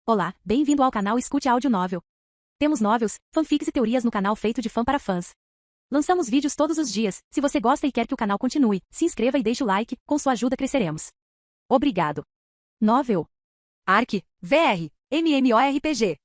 Olá, bem-vindo ao canal Escute Áudio Novel. Temos novels, fanfics e teorias no canal feito de fã para fãs. Lançamos vídeos todos os dias. Se você gosta e quer que o canal continue, se inscreva e deixe o like, com sua ajuda cresceremos. Obrigado. Novel. Ark, VR, MMORPG.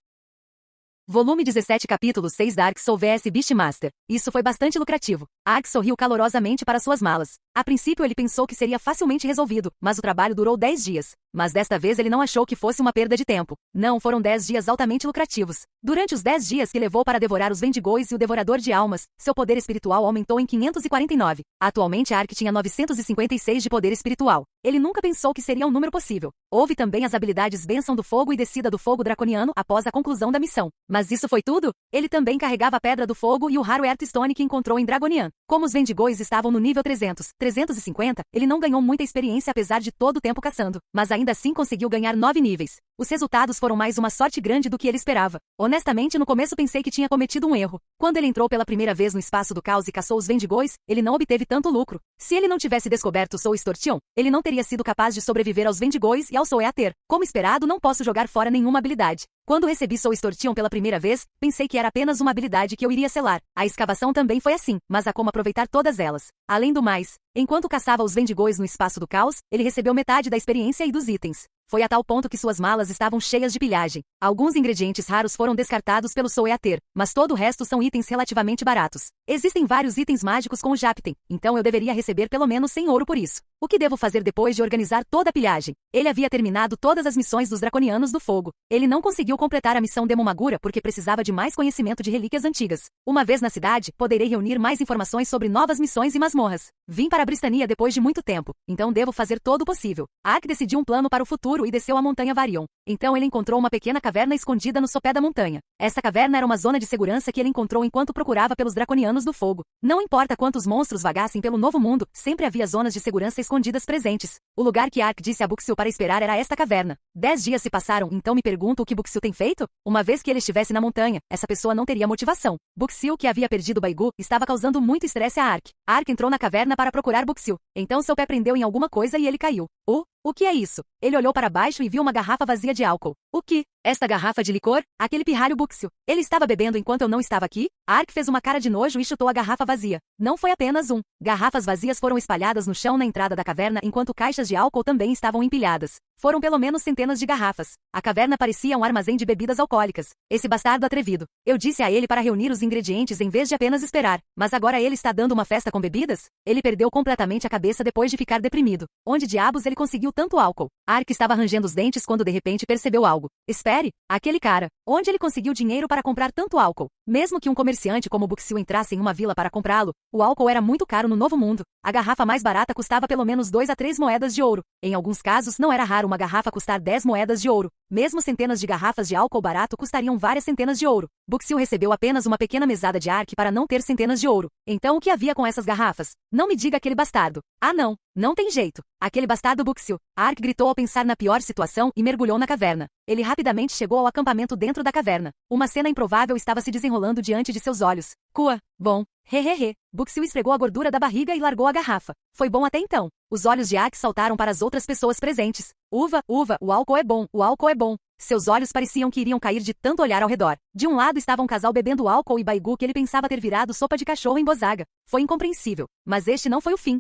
Volume 17 capítulo 6 Dark Soul vs Beastmaster. Isso foi bastante lucrativo. Ark sorriu calorosamente para suas malas. A princípio ele pensou que seria facilmente resolvido, mas o trabalho durou 10 dias. Mas desta vez ele não achou que fosse uma perda de tempo. Não, foram 10 dias altamente lucrativos. Durante os 10 dias que levou para devorar os Vendigões e o Devorador de Almas, seu poder espiritual aumentou em 549. Atualmente Ark tinha 956 de poder espiritual. Ele nunca pensou que seria um número possível. Houve também as habilidades Bênção do Fogo e Descida do Fogo Draconiano após a conclusão da missão. Mas isso foi tudo? Ele também carregava a Pedra do Fogo e o raro Earthstone que encontrou em Dragonian. Como os Vendigões estavam no nível 300, 350, ele não ganhou muita experiência apesar de todo o tempo caçando, mas ainda assim conseguiu ganhar 9 níveis. Os resultados foram mais uma sorte grande do que ele esperava. Honestamente, no começo pensei que tinha cometido um erro. Quando ele entrou pela primeira vez no Espaço do Caos e caçou os Vendigões, ele não obteve tanto lucro. Se ele não tivesse descoberto Soul Extortion, ele não teria sido capaz de sobreviver aos Vendigões e ao Soul Eater. Como esperado, não posso jogar fora nenhuma habilidade. Quando recebi Soul Extortion pela primeira vez, pensei que era apenas uma habilidade que eu iria selar. A escavação também foi assim, mas há como aproveitar todas elas. Além do mais, enquanto caçava os Vendigões no Espaço do Caos, ele recebeu metade da experiência e dos itens. Foi a tal ponto que suas malas estavam cheias de pilhagem. Alguns ingredientes raros foram descartados pelo Soul Eater, mas todo o resto são itens relativamente baratos. Existem vários itens mágicos com o Japten, então eu deveria receber pelo menos 100 ouro por isso. O que devo fazer depois de organizar toda a pilhagem? Ele havia terminado todas as missões dos Draconianos do Fogo. Ele não conseguiu completar a missão Demo Magura porque precisava de mais conhecimento de relíquias antigas. Uma vez na cidade, poderei reunir mais informações sobre novas missões e masmorras. Vim para a Bristania depois de muito tempo, então devo fazer todo o possível. Ark decidiu um plano para o futuro e desceu a montanha Varion. Então ele encontrou uma pequena caverna escondida no sopé da montanha. Essa caverna era uma zona de segurança que ele encontrou enquanto procurava pelos Draconianos do Fogo. Não importa quantos monstros vagassem pelo Novo Mundo, sempre havia zonas de segurança escondidas presentes. O lugar que Ark disse a Buxil para esperar era esta caverna. 10 dias se passaram, então me pergunto o que Buxil tem feito? Uma vez que ele estivesse na montanha, essa pessoa não teria motivação. Buxil, que havia perdido Baigu, estava causando muito estresse a Ark. Ark entrou na caverna para procurar Buxil. Então seu pé prendeu em alguma coisa e ele caiu. O que é isso? Ele olhou para baixo e viu uma garrafa vazia de álcool. O que? Esta garrafa de licor? Aquele pirralho Buxil. Ele estava bebendo enquanto eu não estava aqui? Ark fez uma cara de nojo e chutou a garrafa vazia. Não foi apenas um. Garrafas vazias foram espalhadas no chão na entrada da caverna enquanto caixas de álcool também estavam empilhadas. Foram pelo menos centenas de garrafas. A caverna parecia um armazém de bebidas alcoólicas. Esse bastardo atrevido. Eu disse a ele para reunir os ingredientes em vez de apenas esperar. Mas agora ele está dando uma festa com bebidas? Ele perdeu completamente a cabeça depois de ficar deprimido. Onde diabos ele conseguiu tanto álcool? Ark estava rangendo os dentes quando de repente percebeu algo. Espere, aquele cara. Onde ele conseguiu dinheiro para comprar tanto álcool? Mesmo que um comerciante como Buxil entrasse em uma vila para comprá-lo, o álcool era muito caro no Novo Mundo. A garrafa mais barata custava pelo menos 2 a 3 moedas de ouro. Em alguns casos, não era raro uma garrafa custar 10 moedas de ouro. Mesmo centenas de garrafas de álcool barato custariam várias centenas de ouro. Buxil recebeu apenas uma pequena mesada de Ark para não ter centenas de ouro. Então o que havia com essas garrafas? Não me diga aquele bastardo. Ah não, não tem jeito. Aquele bastardo Buxil. Ark gritou ao pensar na pior situação e mergulhou na caverna. Ele rapidamente chegou ao acampamento dentro da caverna. Uma cena improvável estava se desenrolando diante de seus olhos. Cua, bom, hehehe. Buxil esfregou a gordura da barriga e largou a garrafa. Foi bom até então. Os olhos de Ark saltaram para as outras pessoas presentes. Uva, o álcool é bom, o álcool é bom. Seus olhos pareciam que iriam cair de tanto olhar ao redor. De um lado estava um casal bebendo álcool e Baigu que ele pensava ter virado sopa de cachorro em Bozaga. Foi incompreensível. Mas este não foi o fim.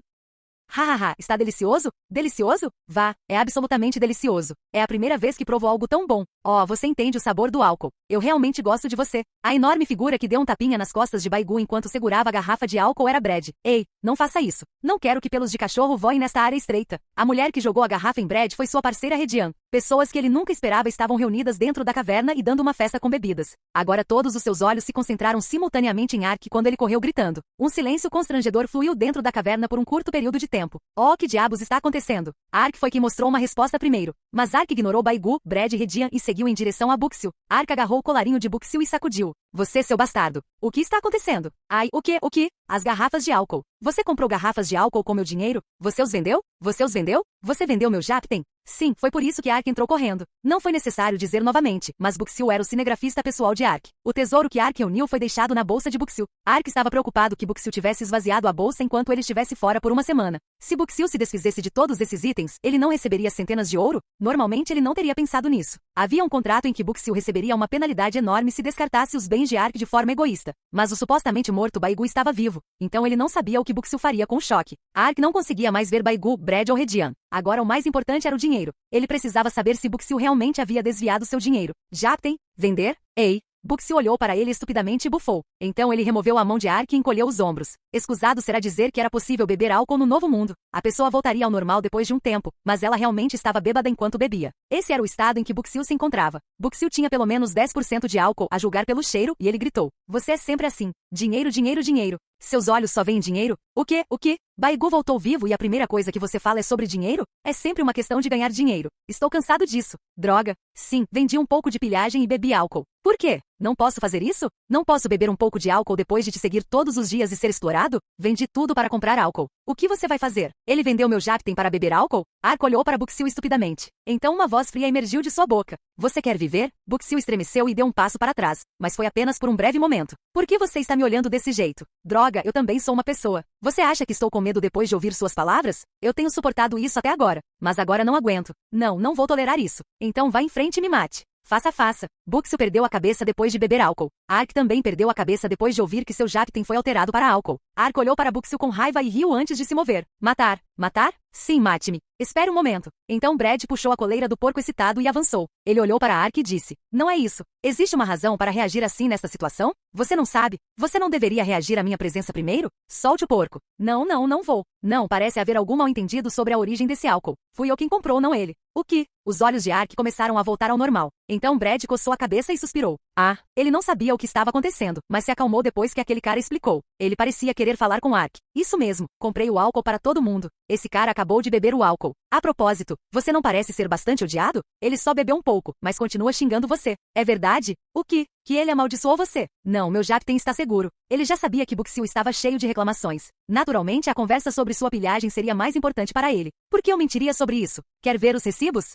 Hahaha, está delicioso? Delicioso? Vá, é absolutamente delicioso. É a primeira vez que provo algo tão bom. Oh, você entende o sabor do álcool. Eu realmente gosto de você. A enorme figura que deu um tapinha nas costas de Baigu enquanto segurava a garrafa de álcool era Brad. Ei, não faça isso. Não quero que pelos de cachorro voem nesta área estreita. A mulher que jogou a garrafa em Brad foi sua parceira Redian. Pessoas que ele nunca esperava estavam reunidas dentro da caverna e dando uma festa com bebidas. Agora todos os seus olhos se concentraram simultaneamente em Ark quando ele correu gritando. Um silêncio constrangedor fluiu dentro da caverna por um curto período de tempo. Oh, que diabos está acontecendo? Ark foi quem mostrou uma resposta primeiro. Mas Ark ignorou Baigu, Brad e Redian e seguiu em direção a Buxil. Ark agarrou o colarinho de Buxil e sacudiu. Você, seu bastardo. O que está acontecendo? Ai, o que? As garrafas de álcool. Você comprou garrafas de álcool com meu dinheiro? Você os vendeu? Você os vendeu? Você vendeu meu Japten? Sim, foi por isso que Ark entrou correndo. Não foi necessário dizer novamente, mas Buxil era o cinegrafista pessoal de Ark. O tesouro que Ark reuniu foi deixado na bolsa de Buxil. Ark estava preocupado que Buxil tivesse esvaziado a bolsa enquanto ele estivesse fora por uma semana. Se Buxil se desfizesse de todos esses itens, ele não receberia centenas de ouro? Normalmente ele não teria pensado nisso. Havia um contrato em que Buxil receberia uma penalidade enorme se descartasse os bens de Ark de forma egoísta. Mas o supostamente morto Baigu estava vivo, então ele não sabia o que Buxil faria com o choque. Ark não conseguia mais ver Baigu, Brad ou Redian. Agora o mais importante era o dinheiro. Ele precisava saber se Buxil realmente havia desviado seu dinheiro. Japten? Vender? Ei! Buxil olhou para ele estupidamente e bufou. Então ele removeu a mão de Ark e encolheu os ombros. Escusado será dizer que era possível beber álcool no novo mundo. A pessoa voltaria ao normal depois de um tempo, mas ela realmente estava bêbada enquanto bebia. Esse era o estado em que Buxil se encontrava. Buxil tinha pelo menos 10% de álcool a julgar pelo cheiro e ele gritou. Você é sempre assim. Dinheiro, dinheiro, dinheiro. Seus olhos só veem dinheiro? O quê? O quê? Baigu voltou vivo e a primeira coisa que você fala é sobre dinheiro? É sempre uma questão de ganhar dinheiro. Estou cansado disso. Droga. Sim, vendi um pouco de pilhagem e bebi álcool. Por quê? Não posso fazer isso? Não posso beber um pouco de álcool depois de te seguir todos os dias e ser explorado? Vendi tudo para comprar álcool. O que você vai fazer? Ele vendeu meu Japten para beber álcool? Ark olhou para Buxil estupidamente. Então uma voz fria emergiu de sua boca. Você quer viver? Buxil estremeceu e deu um passo para trás, mas foi apenas por um breve momento. Por que você está me olhando desse jeito? Droga, eu também sou uma pessoa. Você acha que estou com medo depois de ouvir suas palavras? Eu tenho suportado isso até agora, mas agora não aguento. Não vou tolerar isso. Então vá em frente e me mate. Faça. Buxil perdeu a cabeça depois de beber álcool. Ark também perdeu a cabeça depois de ouvir que seu Japten foi alterado para álcool. Ark olhou para Buxil com raiva e riu antes de se mover. Matar? Matar? Sim, mate-me. Espere um momento. Então Brad puxou a coleira do porco excitado e avançou. Ele olhou para Ark e disse. Não é isso. Existe uma razão para reagir assim nesta situação? Você não sabe? Você não deveria reagir à minha presença primeiro? Solte o porco. Não vou. Não, parece haver algum mal-entendido sobre a origem desse álcool. Fui eu quem comprou, não ele. O que? Os olhos de Ark começaram a voltar ao normal. Então Brad coçou a cabeça e suspirou. Ah, ele não sabia o que estava acontecendo, mas se acalmou depois que aquele cara explicou. Ele parecia querer falar com Ark. Isso mesmo, comprei o álcool para todo mundo. Esse cara acabou de beber o álcool. A propósito, você não parece ser bastante odiado? Ele só bebeu um pouco, mas continua xingando você. É verdade? O que? Que ele amaldiçoou você? Não, meu Japten está seguro. Ele já sabia que Buxil estava cheio de reclamações. Naturalmente, a conversa sobre sua pilhagem seria mais importante para ele. Por que eu mentiria sobre isso? Quer ver os recibos?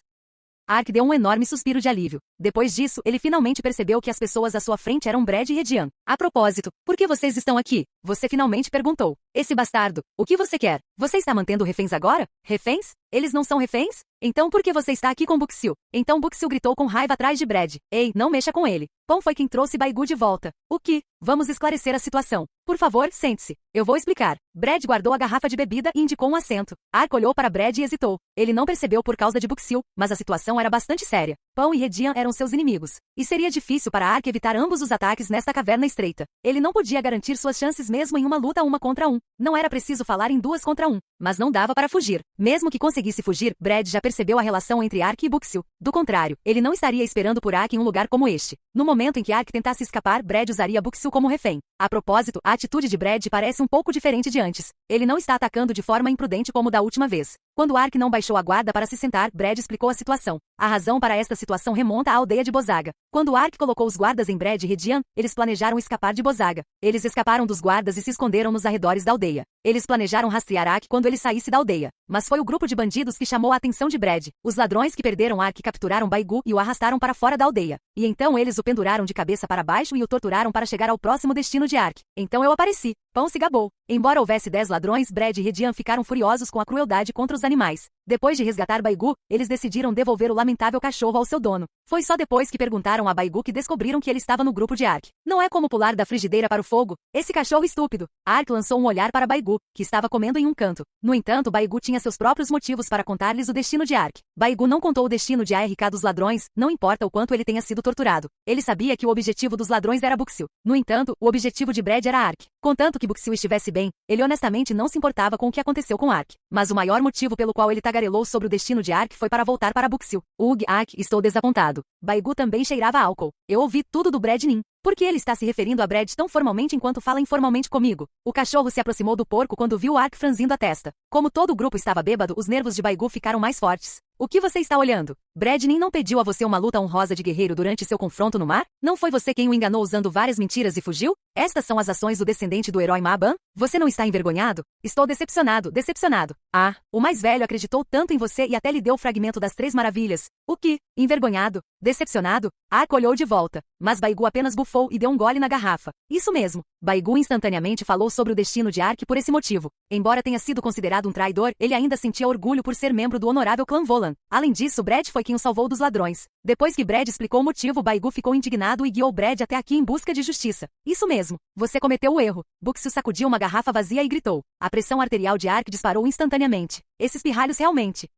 Ark deu um enorme suspiro de alívio. Depois disso, ele finalmente percebeu que as pessoas à sua frente eram Brad e Redian. A propósito, por que vocês estão aqui? Você finalmente perguntou. Esse bastardo, o que você quer? Você está mantendo reféns agora? Reféns? Eles não são reféns? Então por que você está aqui com Buxil? Então Buxil gritou com raiva atrás de Brad. Ei, não mexa com ele. Pão foi quem trouxe Baigu de volta. O que? Vamos esclarecer a situação. Por favor, sente-se. Eu vou explicar. Brad guardou a garrafa de bebida e indicou um assento. Ark olhou para Brad e hesitou. Ele não percebeu por causa de Buxil, mas a situação era bastante séria. Pão e Redian eram seus inimigos. E seria difícil para Ark evitar ambos os ataques nesta caverna estreita. Ele não podia garantir suas chances mesmo em uma luta 1 contra 1. Não era preciso falar em 2 contra 1. Mas não dava para fugir. Mesmo que conseguisse fugir, Brad já percebeu a relação entre Ark e Buxil. Do contrário, ele não estaria esperando por Ark em um lugar como este. No momento em que Ark tentasse escapar, Brad usaria Buxil como refém. A propósito, a atitude de Brad parece um pouco diferente de antes. Ele não está atacando de forma imprudente como da última vez. Quando Ark não baixou a guarda para se sentar, Brad explicou a situação. A razão para esta situação remonta à aldeia de Bozaga. Quando Ark colocou os guardas em Brad e Redian, eles planejaram escapar de Bozaga. Eles escaparam dos guardas e se esconderam nos arredores da aldeia. Eles planejaram rastrear Ark quando ele saísse da aldeia. Mas foi o grupo de bandidos que chamou a atenção de Brad. Os ladrões que perderam Ark capturaram Baigu e o arrastaram para fora da aldeia. E então eles o penduraram de cabeça para baixo e o torturaram para chegar ao próximo destino de Ark. Então eu apareci. Pão se gabou. Embora houvesse 10 ladrões, Brad e Redian ficaram furiosos com a crueldade contra os animais. Depois de resgatar Baigu, eles decidiram devolver o lamentável cachorro ao seu dono. Foi só depois que perguntaram a Baigu que descobriram que ele estava no grupo de Ark. Não é como pular da frigideira para o fogo. Esse cachorro estúpido. Ark lançou um olhar para Baigu, que estava comendo em um canto. No entanto, Baigu tinha seus próprios motivos para contar-lhes o destino de Ark. Baigu não contou o destino de Ark dos ladrões, não importa o quanto ele tenha sido torturado. Ele sabia que o objetivo dos ladrões era Buxil. No entanto, o objetivo de Brad era Ark. Contanto que Buxil estivesse bem, ele honestamente não se importava com o que aconteceu com Ark. Mas o maior motivo pelo qual ele tagarelou sobre o destino de Ark foi para voltar para Buxil. Ugh, Ark, estou desapontado. Baigu também cheirava álcool. Eu ouvi tudo do Brad Nin. Por que ele está se referindo a Brad tão formalmente enquanto fala informalmente comigo? O cachorro se aproximou do porco quando viu Ark franzindo a testa. Como todo o grupo estava bêbado, os nervos de Baigu ficaram mais fortes. O que você está olhando? Brad nem não pediu a você uma luta honrosa de guerreiro durante seu confronto no mar? Não foi você quem o enganou usando várias mentiras e fugiu? Estas são as ações do descendente do herói Ma'ban? Você não está envergonhado? Estou decepcionado, decepcionado. Ah, o mais velho acreditou tanto em você e até lhe deu o fragmento das 3 maravilhas. O que? Envergonhado? Decepcionado? Ark olhou de volta, mas Baigu apenas bufou e deu um gole na garrafa. Isso mesmo. Baigu instantaneamente falou sobre o destino de Ark por esse motivo. Embora tenha sido considerado um traidor, ele ainda sentia orgulho por ser membro do honorável clã Volan. Além disso, Brad foi quem o salvou dos ladrões. Depois que Brad explicou o motivo, Baigu ficou indignado e guiou Brad até aqui em busca de justiça. Isso mesmo. Você cometeu o erro. Buxiu sacudiu uma garrafa vazia e gritou. A pressão arterial de Ark disparou instantaneamente. Esses pirralhos realmente...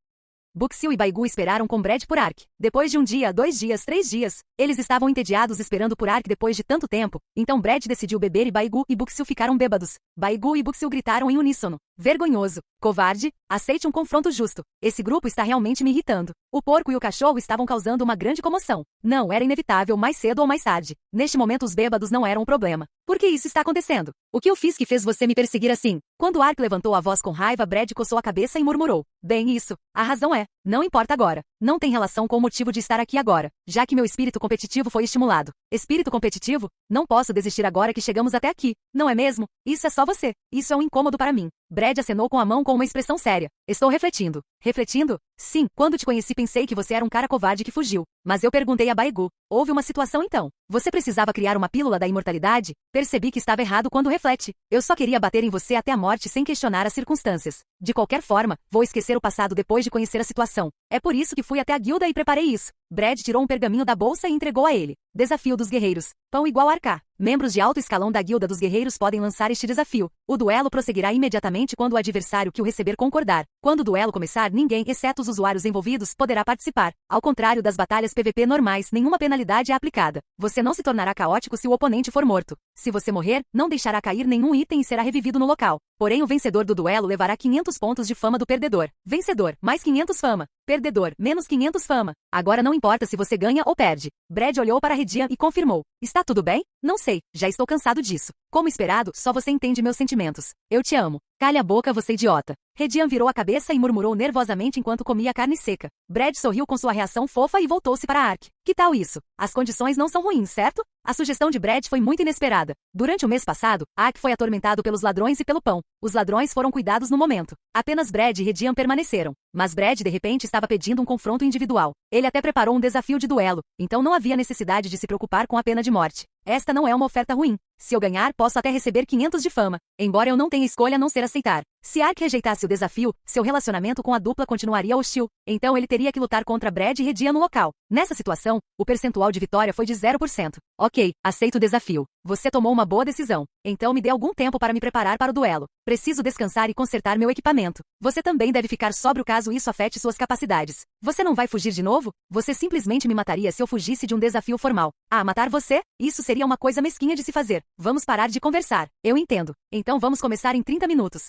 Buxiu e Baigu esperaram com Brad por Ark. Depois de 1 dia, 2 dias, 3 dias, eles estavam entediados esperando por Ark depois de tanto tempo, então Brad decidiu beber e Baigu e Buxiu ficaram bêbados. Baigu e Buxiu gritaram em uníssono. Vergonhoso. Covarde. Aceite um confronto justo. Esse grupo está realmente me irritando. O porco e o cachorro estavam causando uma grande comoção. Não, era inevitável mais cedo ou mais tarde. Neste momento os bêbados não eram um problema. Por que isso está acontecendo? O que eu fiz que fez você me perseguir assim? Quando Ark levantou a voz com raiva, Brad coçou a cabeça e murmurou. Bem isso. A razão é. Não importa agora. Não tem relação com o motivo de estar aqui agora, já que meu espírito competitivo foi estimulado. Espírito competitivo? Não posso desistir agora que chegamos até aqui. Não é mesmo? Isso é só você. Isso é um incômodo para mim. Brad acenou com a mão com uma expressão séria. Estou refletindo. Refletindo? Sim, quando te conheci pensei que você era um cara covarde que fugiu. Mas eu perguntei a Baigu. Houve uma situação então. Você precisava criar uma pílula da imortalidade? Percebi que estava errado quando reflete. Eu só queria bater em você até a morte sem questionar as circunstâncias. De qualquer forma, vou esquecer o passado depois de conhecer a situação. É por isso que fui até a guilda e preparei isso. Brad tirou um pergaminho da bolsa e entregou a ele. Desafio dos guerreiros. Pão igual Arká. Membros de alto escalão da Guilda dos Guerreiros podem lançar este desafio. O duelo prosseguirá imediatamente quando o adversário que o receber concordar. Quando o duelo começar, ninguém, exceto os usuários envolvidos, poderá participar. Ao contrário das batalhas PVP normais, nenhuma penalidade é aplicada. Você não se tornará caótico se o oponente for morto. Se você morrer, não deixará cair nenhum item e será revivido no local. Porém, o vencedor do duelo levará 500 pontos de fama do perdedor. Vencedor, mais 500 fama. Perdedor, menos 500 fama. Agora não importa se você ganha ou perde. Brad olhou para Redian e confirmou. Está tudo bem? Não sei, já estou cansado disso. Como esperado, só você entende meus sentimentos. Eu te amo. Calha a boca, você idiota. Redian virou a cabeça e murmurou nervosamente enquanto comia a carne seca. Brad sorriu com sua reação fofa e voltou-se para Ark. Que tal isso? As condições não são ruins, certo? A sugestão de Brad foi muito inesperada. Durante o mês passado, Ark foi atormentado pelos ladrões e pelo pão. Os ladrões foram cuidados no momento. Apenas Brad e Redian permaneceram. Mas Brad de repente estava pedindo um confronto individual. Ele até preparou um desafio de duelo, então não havia necessidade de se preocupar com a pena de morte. Esta não é uma oferta ruim. Se eu ganhar, posso até receber 500 de fama, embora eu não tenha escolha a não ser aceitar. Se Ark rejeitasse o desafio, seu relacionamento com a dupla continuaria hostil, então ele teria que lutar contra Brad e Redian no local. Nessa situação, o percentual de vitória foi de 0%. Ok, aceito o desafio. Você tomou uma boa decisão. Então me dê algum tempo para me preparar para o duelo. Preciso descansar e consertar meu equipamento. Você também deve ficar sóbrio caso isso afete suas capacidades. Você não vai fugir de novo? Você simplesmente me mataria se eu fugisse de um desafio formal. Ah, matar você? Isso seria uma coisa mesquinha de se fazer. Vamos parar de conversar. Eu entendo. Então vamos começar em 30 minutos.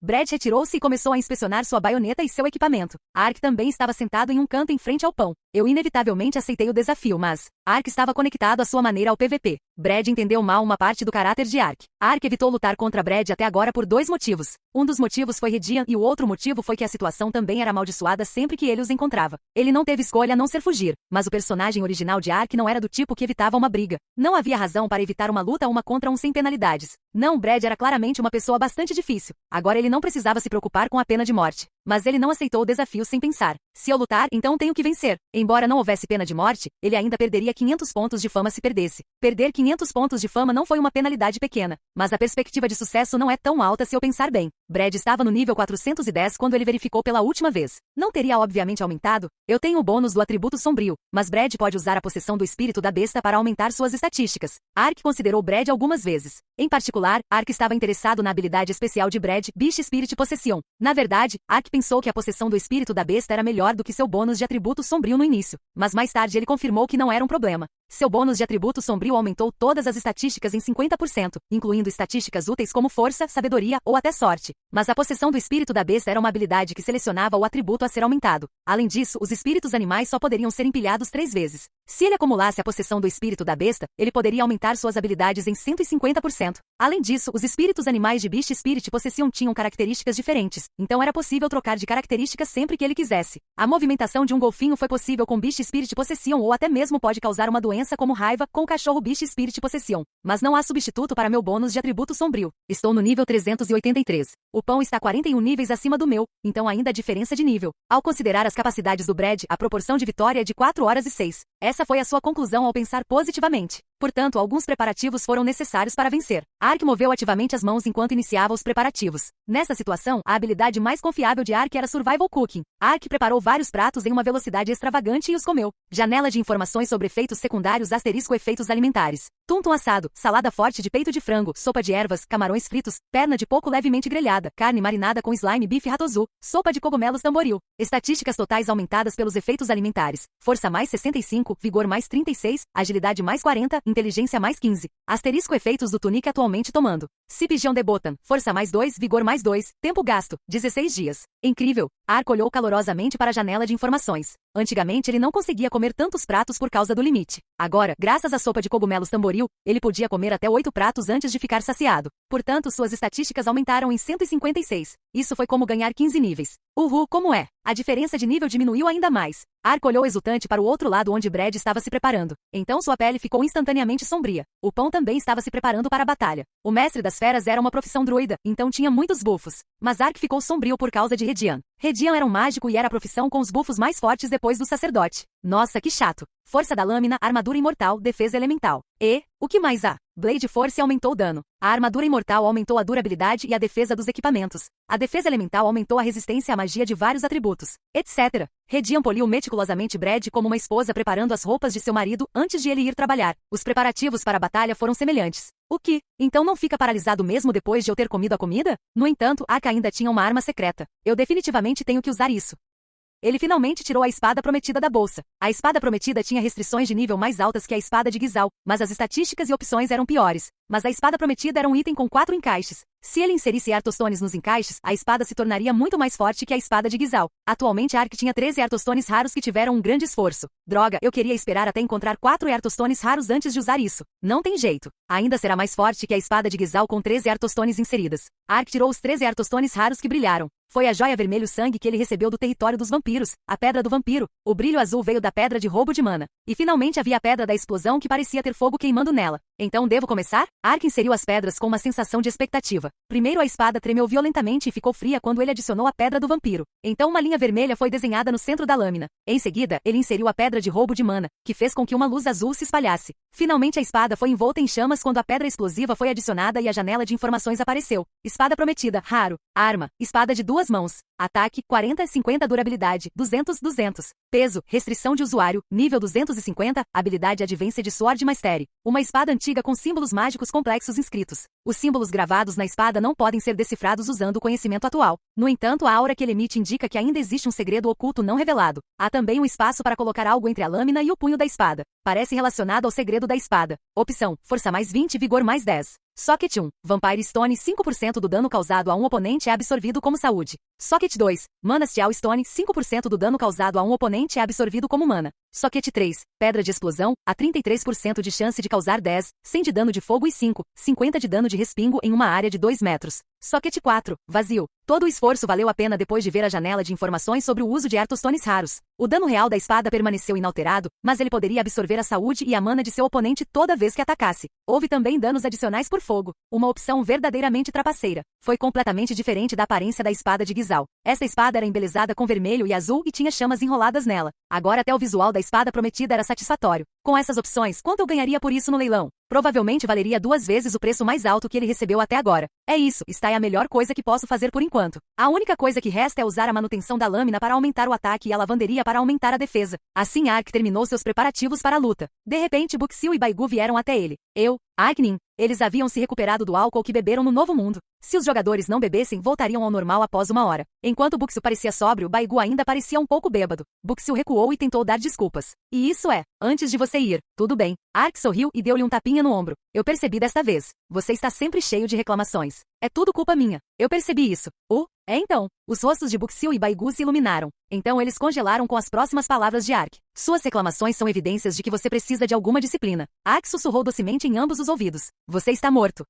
Brad retirou-se e começou a inspecionar sua baioneta e seu equipamento. Ark também estava sentado em um canto em frente ao pão. Eu inevitavelmente aceitei o desafio, mas Ark estava conectado à sua maneira ao PVP. Brad entendeu mal uma parte do caráter de Ark. Ark evitou lutar contra Brad até agora por 2 motivos. Um dos motivos foi Redian e o outro motivo foi que a situação também era amaldiçoada sempre que ele os encontrava. Ele não teve escolha a não ser fugir, mas o personagem original de Ark não era do tipo que evitava uma briga. Não havia razão para evitar uma luta uma contra um sem penalidades. Não, Brad era claramente uma pessoa bastante difícil. Agora ele não precisava se preocupar com a pena de morte. Mas ele não aceitou o desafio sem pensar. Se eu lutar, então tenho que vencer. Embora não houvesse pena de morte, ele ainda perderia 500 pontos de fama se perdesse. Perder 500 pontos de fama não foi uma penalidade pequena, mas a perspectiva de sucesso não é tão alta se eu pensar bem. Brad estava no nível 410 quando ele verificou pela última vez. Não teria obviamente aumentado? Eu tenho o bônus do atributo sombrio, mas Brad pode usar a possessão do espírito da besta para aumentar suas estatísticas. Ark considerou Brad algumas vezes. Em particular, Ark estava interessado na habilidade especial de Brad, Beast Spirit Possession. Na verdade, Ark pensou que a possessão do espírito da besta era melhor do que seu bônus de atributo sombrio no início, mas mais tarde ele confirmou que não era um problema. Seu bônus de atributo sombrio aumentou todas as estatísticas em 50%, incluindo estatísticas úteis como força, sabedoria ou até sorte. Mas a possessão do espírito da besta era uma habilidade que selecionava o atributo a ser aumentado. Além disso, os espíritos animais só poderiam ser empilhados 3 vezes. Se ele acumulasse a possessão do espírito da besta, ele poderia aumentar suas habilidades em 150%. Além disso, os espíritos animais de Beast Spirit Possession tinham características diferentes, então era possível trocar de características sempre que ele quisesse. A movimentação de um golfinho foi possível com Beast Spirit Possession ou até mesmo pode causar uma doença como raiva com o cachorro Beast Spirit Possession. Mas não há substituto para meu bônus de atributo sombrio. Estou no nível 383. O pão está 41 níveis acima do meu, então ainda há diferença de nível. Ao considerar as capacidades do Brad, a proporção de vitória é de 4 horas e 6. Essa foi a sua conclusão ao pensar positivamente. Portanto, alguns preparativos foram necessários para vencer. Ark moveu ativamente as mãos enquanto iniciava os preparativos. Nessa situação, a habilidade mais confiável de Ark era Survival Cooking. Ark preparou vários pratos em uma velocidade extravagante e os comeu. Janela de informações sobre efeitos secundários * efeitos alimentares. Tum-tum assado, salada forte de peito de frango, sopa de ervas, camarões fritos, perna de porco levemente grelhada, carne marinada com slime bife ratozu, sopa de cogumelos tamboril. Estatísticas totais aumentadas pelos efeitos alimentares. Força mais 65, vigor mais 36, agilidade mais 40, inteligência mais 15. * efeitos do tunique atualmente tomando. Cipigion de Botan, força mais 2, vigor mais 2, tempo gasto, 16 dias. Incrível. Ark olhou calorosamente para a janela de informações. Antigamente ele não conseguia comer tantos pratos por causa do limite. Agora, graças à sopa de cogumelos tamboril, ele podia comer até 8 pratos antes de ficar saciado. Portanto, suas estatísticas aumentaram em 156. Isso foi como ganhar 15 níveis. Uhul, como é? A diferença de nível diminuiu ainda mais. Ark olhou exultante para o outro lado onde Brad estava se preparando. Então sua pele ficou instantaneamente sombria. O pão também estava se preparando para a batalha. O mestre das feras era uma profissão druida, então tinha muitos bufos. Mas Ark ficou sombrio por causa de Redian. Redian era um mágico e era a profissão com os bufos mais fortes depois do sacerdote. Nossa, que chato. Força da lâmina, armadura imortal, defesa elemental. E, o que mais há? Blade Force aumentou o dano. A armadura imortal aumentou a durabilidade e a defesa dos equipamentos. A defesa elemental aumentou a resistência à magia de vários atributos, etc. Redian poliu meticulosamente Brad como uma esposa preparando as roupas de seu marido antes de ele ir trabalhar. Os preparativos para a batalha foram semelhantes. O que? Então não fica paralisado mesmo depois de eu ter comido a comida? No entanto, Ark ainda tinha uma arma secreta. Eu definitivamente tenho que usar isso. Ele finalmente tirou a espada prometida da bolsa. A espada prometida tinha restrições de nível mais altas que a espada de Gizal, mas as estatísticas e opções eram piores. Mas a espada prometida era um item com 4 encaixes. Se ele inserisse Artostones nos encaixes, a espada se tornaria muito mais forte que a espada de Gizal. Atualmente Ark tinha 13 Artostones raros que tiveram um grande esforço. Droga, eu queria esperar até encontrar 4 Artostones raros antes de usar isso. Não tem jeito. Ainda será mais forte que a espada de Gizal com 13 Artostones inseridas. Ark tirou os 13 Artostones raros que brilharam. Foi a joia vermelho sangue que ele recebeu do território dos vampiros, a pedra do vampiro. O brilho azul veio da pedra de roubo de mana. E finalmente havia a pedra da explosão que parecia ter fogo queimando nela. Então devo começar? Ark inseriu as pedras com uma sensação de expectativa. Primeiro a espada tremeu violentamente e ficou fria quando ele adicionou a pedra do vampiro. Então uma linha vermelha foi desenhada no centro da lâmina. Em seguida, ele inseriu a pedra de roubo de mana, que fez com que uma luz azul se espalhasse. Finalmente a espada foi envolta em chamas quando a pedra explosiva foi adicionada e a janela de informações apareceu. Espada prometida, raro. Arma, espada de 2 mãos. Ataque, 40-50 durabilidade, 200-200. Peso, restrição de usuário, nível 250, habilidade Advanced Sword Mastery. Uma espada antiga com símbolos mágicos complexos inscritos. Os símbolos gravados na espada não podem ser decifrados usando o conhecimento atual. No entanto, a aura que ele emite indica que ainda existe um segredo oculto não revelado. Há também um espaço para colocar algo entre a lâmina e o punho da espada. Parece relacionado ao segredo da espada. Opção, força mais 20, vigor mais 10. Socket 1. Vampire Stone 5% do dano causado a um oponente é absorvido como saúde. Socket 2. Mana Steel Stone 5% do dano causado a um oponente é absorvido como mana. Socket 3. Pedra de explosão, há 33% de chance de causar 10, 100 de dano de fogo e 50 de dano de respingo em uma área de 2 metros. Socket 4. Vazio. Todo o esforço valeu a pena depois de ver a janela de informações sobre o uso de Artostones raros. O dano real da espada permaneceu inalterado, mas ele poderia absorver a saúde e a mana de seu oponente toda vez que atacasse. Houve também danos adicionais por fogo. Uma opção verdadeiramente trapaceira. Foi completamente diferente da aparência da espada de Gizal. Esta espada era embelezada com vermelho e azul e tinha chamas enroladas nela. Agora até o visual da espada prometida era satisfatório. Com essas opções, quanto eu ganharia por isso no leilão? Provavelmente valeria 2 vezes o preço mais alto que ele recebeu até agora. É isso, está é a melhor coisa que posso fazer por enquanto. A única coisa que resta é usar a manutenção da lâmina para aumentar o ataque e a lavanderia para aumentar a defesa. Assim Ark terminou seus preparativos para a luta. De repente Buxil e Baigu vieram até ele. Agnin. Eles haviam se recuperado do álcool que beberam no Novo Mundo. Se os jogadores não bebessem, voltariam ao normal após 1 hora. Enquanto Buxil parecia sóbrio, Baigu ainda parecia um pouco bêbado. Buxil recuou e tentou dar desculpas. E isso é, antes de você ir, tudo bem. Ark sorriu e deu-lhe um tapinha no ombro. Eu percebi desta vez. Você está sempre cheio de reclamações. É tudo culpa minha. Eu percebi isso. É então, os rostos de Buxil e Baigu se iluminaram. Então eles congelaram com as próximas palavras de Ark. Suas reclamações são evidências de que você precisa de alguma disciplina. Ark sussurrou docemente em ambos os ouvidos. Você está morto.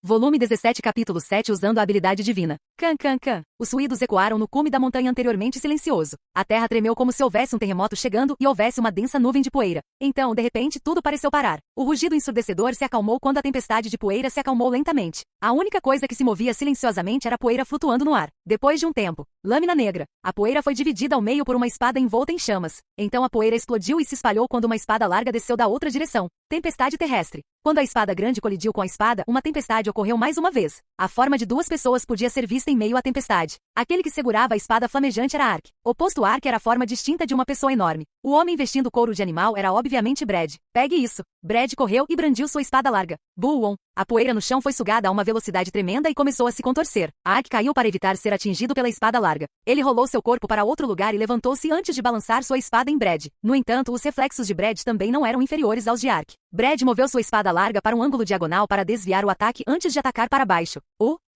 Volume 17 capítulo 7 usando a habilidade divina. Can. Os ruídos ecoaram no cume da montanha anteriormente silencioso. A terra tremeu como se houvesse um terremoto chegando e houvesse uma densa nuvem de poeira. Então, de repente, tudo pareceu parar. O rugido ensurdecedor se acalmou quando a tempestade de poeira se acalmou lentamente. A única coisa que se movia silenciosamente era a poeira flutuando no ar. Depois de um tempo, lâmina negra. A poeira foi dividida ao meio por uma espada envolta em chamas. Então a poeira explodiu e se espalhou quando uma espada larga desceu da outra direção. Tempestade terrestre. Quando a espada grande colidiu com a espada, uma tempestade ocorreu mais uma vez. A forma de duas pessoas podia ser vista em meio à tempestade. Aquele que segurava a espada flamejante era Ark. Oposto a Ark era a forma distinta de uma pessoa enorme. O homem vestindo couro de animal era obviamente Brad. Pegue isso. Brad correu e brandiu sua espada larga. Bullon. A poeira no chão foi sugada a uma velocidade tremenda e começou a se contorcer. Ark caiu para evitar ser atingido pela espada larga. Ele rolou seu corpo para outro lugar e levantou-se antes de balançar sua espada em Brad. No entanto, os reflexos de Brad também não eram inferiores aos de Ark. Brad moveu sua espada larga para um ângulo diagonal para desviar o ataque antes de atacar para baixo.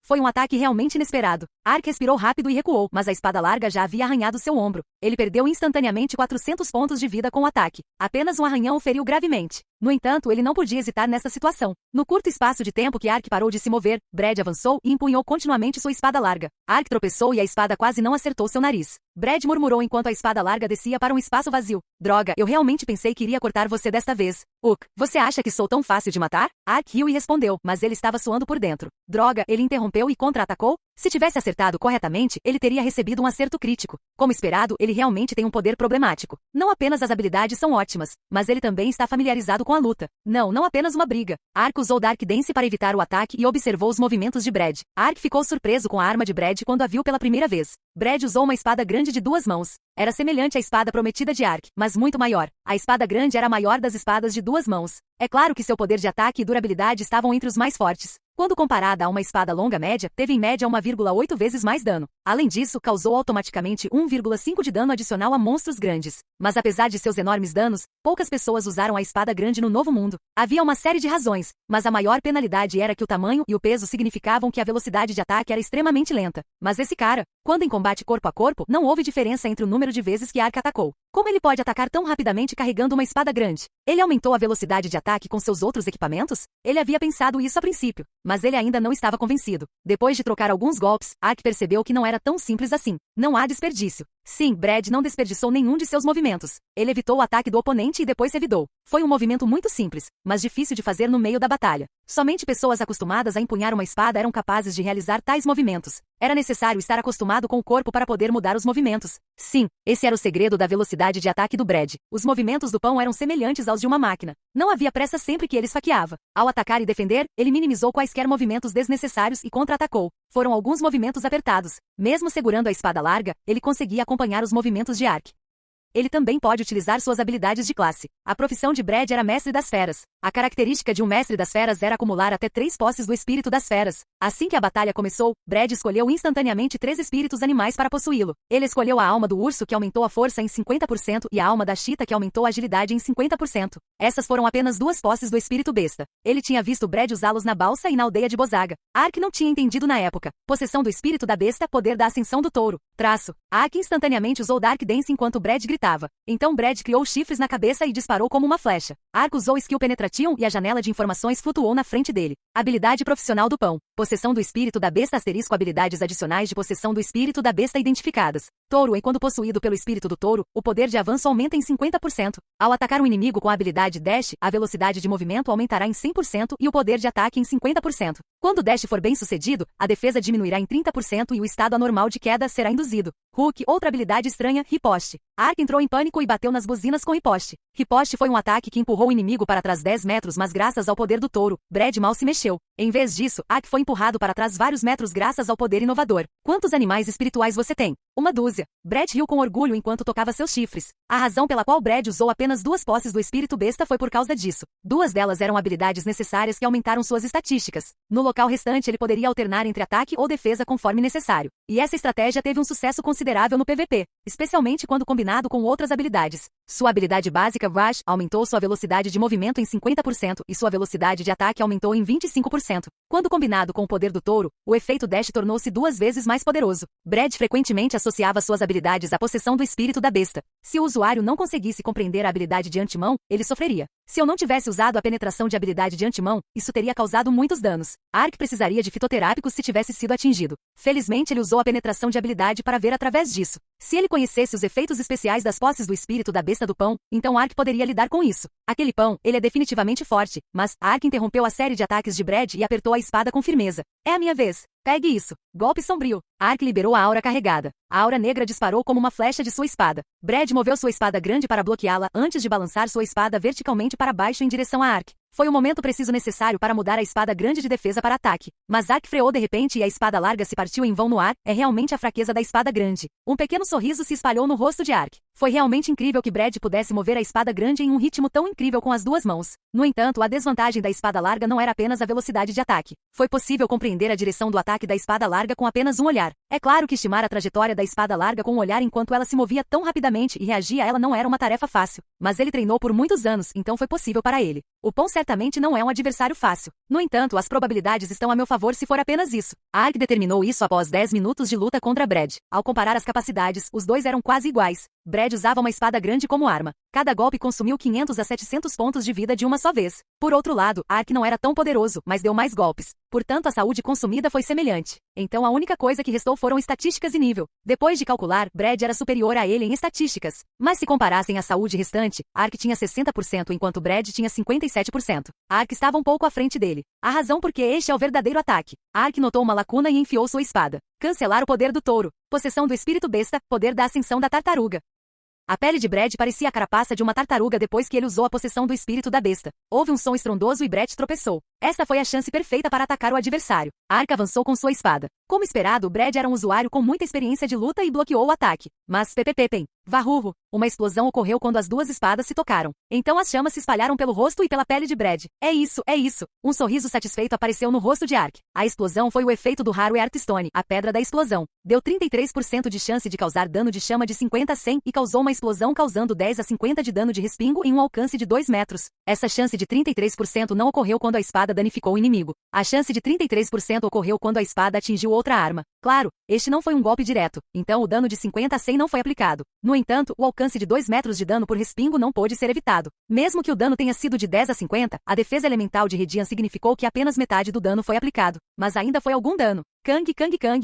Foi um ataque realmente inesperado. Ark respirou rápido e recuou, mas a espada larga já havia arranhado seu ombro. Ele perdeu instantaneamente 400 pontos de vida com o ataque. Apenas um arranhão o feriu gravemente. No entanto, ele não podia hesitar nessa situação. No curto espaço de tempo que Ark parou de se mover, Brad avançou e empunhou continuamente sua espada larga. Ark tropeçou e a espada quase não acertou seu nariz. Brad murmurou enquanto a espada larga descia para um espaço vazio. Droga, eu realmente pensei que iria cortar você desta vez. Você acha que sou tão fácil de matar? Ark riu e respondeu, mas ele estava suando por dentro. Droga, ele interrompeu e contra-atacou? Se tivesse acertado corretamente, ele teria recebido um acerto crítico. Como esperado, ele realmente tem um poder problemático. Não apenas as habilidades são ótimas, mas ele também está familiarizado com a luta. Não apenas uma briga. Ark usou Dark Dance para evitar o ataque e observou os movimentos de Brad. Ark ficou surpreso com a arma de Brad quando a viu pela primeira vez. Brad usou uma espada grande de 2 mãos. Era semelhante à espada prometida de Ark, mas muito maior. A espada grande era a maior das espadas de 2 mãos. É claro que seu poder de ataque e durabilidade estavam entre os mais fortes. Quando comparada a uma espada longa média, teve em média 1,8 vezes mais dano. Além disso, causou automaticamente 1,5 de dano adicional a monstros grandes. Mas apesar de seus enormes danos, poucas pessoas usaram a espada grande no Novo Mundo. Havia uma série de razões, mas a maior penalidade era que o tamanho e o peso significavam que a velocidade de ataque era extremamente lenta. Mas esse cara, quando em combate corpo a corpo, não houve diferença entre o número de vezes que Ark atacou. Como ele pode atacar tão rapidamente carregando uma espada grande? Ele aumentou a velocidade de ataque com seus outros equipamentos? Ele havia pensado isso a princípio, mas ele ainda não estava convencido. Depois de trocar alguns golpes, Ark percebeu que não era tão simples assim. Não há desperdício. Sim, Brad não desperdiçou nenhum de seus movimentos. Ele evitou o ataque do oponente e depois revidou. Foi um movimento muito simples, mas difícil de fazer no meio da batalha. Somente pessoas acostumadas a empunhar uma espada eram capazes de realizar tais movimentos. Era necessário estar acostumado com o corpo para poder mudar os movimentos. Sim, esse era o segredo da velocidade de ataque do Brad. Os movimentos do pão eram semelhantes aos de uma máquina. Não havia pressa sempre que ele esfaqueava. Ao atacar e defender, ele minimizou quaisquer movimentos desnecessários e contra-atacou. Foram alguns movimentos apertados. Mesmo segurando a espada larga, ele conseguia acompanhar os movimentos de Ark. Ele também pode utilizar suas habilidades de classe. A profissão de Brad era mestre das feras. A característica de um mestre das feras era acumular até 3 posses do espírito das feras. Assim que a batalha começou, Brad escolheu instantaneamente 3 espíritos animais para possuí-lo. Ele escolheu a alma do urso, que aumentou a força em 50%, e a alma da chita, que aumentou a agilidade em 50%. Essas foram apenas 2 posses do espírito besta. Ele tinha visto Brad usá-los na balsa e na aldeia de Bozaga. Ark não tinha entendido na época. Possessão do espírito da besta, poder da ascensão do touro. Traço. Ark instantaneamente usou Dark Dance enquanto Brad gritava. Então Brad criou chifres na cabeça e disparou como uma flecha. Ark usou Skill Penetration e a janela de informações flutuou na frente dele. Habilidade profissional do pão. Possessão do espírito da besta * habilidades adicionais de possessão do espírito da besta identificadas. Touro. Enquanto possuído pelo espírito do touro, o poder de avanço aumenta em 50%. Ao atacar um inimigo com a habilidade Dash, a velocidade de movimento aumentará em 100% e o poder de ataque em 50%. Quando o Dash for bem sucedido, a defesa diminuirá em 30% e o estado anormal de queda será induzido. Hook. Outra habilidade estranha, Riposte. Ark entrou em pânico e bateu nas buzinas com Riposte. Riposte foi um ataque que empurrou o inimigo para trás 10 metros, mas graças ao poder do touro, Brad mal se mexeu. Em vez disso, Ark foi empurrado para trás vários metros graças ao poder inovador. Quantos animais espirituais você tem? Uma dúzia. Brad riu com orgulho enquanto tocava seus chifres. A razão pela qual Brad usou apenas 2 posses do espírito besta foi por causa disso. 2 delas eram habilidades necessárias que aumentaram suas estatísticas. No local restante ele poderia alternar entre ataque ou defesa conforme necessário. E essa estratégia teve um sucesso considerável no PVP, especialmente quando combinado com outras habilidades. Sua habilidade básica, Rush, aumentou sua velocidade de movimento em 50% e sua velocidade de ataque aumentou em 25%. Quando combinado com o poder do touro, o efeito Dash tornou-se 2 vezes mais poderoso. Brad frequentemente associava suas habilidades à possessão do espírito da besta. Se o usuário não conseguisse compreender a habilidade de antemão, ele sofreria. Se eu não tivesse usado a penetração de habilidade de antemão, isso teria causado muitos danos. Ark precisaria de fitoterápicos se tivesse sido atingido. Felizmente ele usou a penetração de habilidade para ver através disso. Se ele conhecesse os efeitos especiais das posses do espírito da besta do pão, então Ark poderia lidar com isso. Aquele pão, ele é definitivamente forte, mas Ark interrompeu a série de ataques de Brad e apertou a espada com firmeza. É a minha vez. Pegue isso. Golpe sombrio. Ark liberou a aura carregada. A aura negra disparou como uma flecha de sua espada. Brad moveu sua espada grande para bloqueá-la antes de balançar sua espada verticalmente para baixo em direção a Ark. Foi o momento preciso necessário para mudar a espada grande de defesa para ataque. Mas Ark freou de repente e a espada larga se partiu em vão no ar. É realmente a fraqueza da espada grande. Um pequeno sorriso se espalhou no rosto de Ark. Foi realmente incrível que Brad pudesse mover a espada grande em um ritmo tão incrível com as 2 mãos. No entanto, a desvantagem da espada larga não era apenas a velocidade de ataque. Foi possível compreender a direção do ataque da espada larga com apenas um olhar. É claro que estimar a trajetória da espada larga com um olhar enquanto ela se movia tão rapidamente e reagia a ela não era uma tarefa fácil. Mas ele treinou por muitos anos, então foi possível para ele. O pão certamente não é um adversário fácil. No entanto, as probabilidades estão a meu favor se for apenas isso. Ark determinou isso após 10 minutos de luta contra Brad. Ao comparar as capacidades, os dois eram quase iguais. Brad usava uma espada grande como arma. Cada golpe consumiu 500 a 700 pontos de vida de uma só vez. Por outro lado, Ark não era tão poderoso, mas deu mais golpes. Portanto, a saúde consumida foi semelhante. Então a única coisa que restou foram estatísticas e nível. Depois de calcular, Brad era superior a ele em estatísticas. Mas se comparassem a saúde restante, Ark tinha 60% enquanto Brad tinha 57%. Ark estava um pouco à frente dele. A razão porque este é o verdadeiro ataque. Ark notou uma lacuna e enfiou sua espada. Cancelar o poder do touro. Possessão do espírito besta, poder da ascensão da tartaruga. A pele de Brad parecia a carapaça de uma tartaruga depois que ele usou a possessão do espírito da besta. Houve um som estrondoso e Brad tropeçou. Esta foi a chance perfeita para atacar o adversário. Ark avançou com sua espada. Como esperado, Brad era um usuário com muita experiência de luta e bloqueou o ataque. Mas varrurro, uma explosão ocorreu quando as 2 espadas se tocaram. Então as chamas se espalharam pelo rosto e pela pele de Brad. É isso. Um sorriso satisfeito apareceu no rosto de Ark. A explosão foi o efeito do raro Hearthstone, a pedra da explosão. Deu 33% de chance de causar dano de chama de 50 a 100 e causou uma explosão causando 10 a 50 de dano de respingo em um alcance de 2 metros. Essa chance de 33% não ocorreu quando a espada danificou o inimigo. A chance de 33% ocorreu quando a espada atingiu outra arma. Claro, este não foi um golpe direto, então o dano de 50 a 100 não foi aplicado. No entanto, o alcance de 2 metros de dano por respingo não pôde ser evitado. Mesmo que o dano tenha sido de 10 a 50, a defesa elemental de Redian significou que apenas metade do dano foi aplicado. Mas ainda foi algum dano. Kang,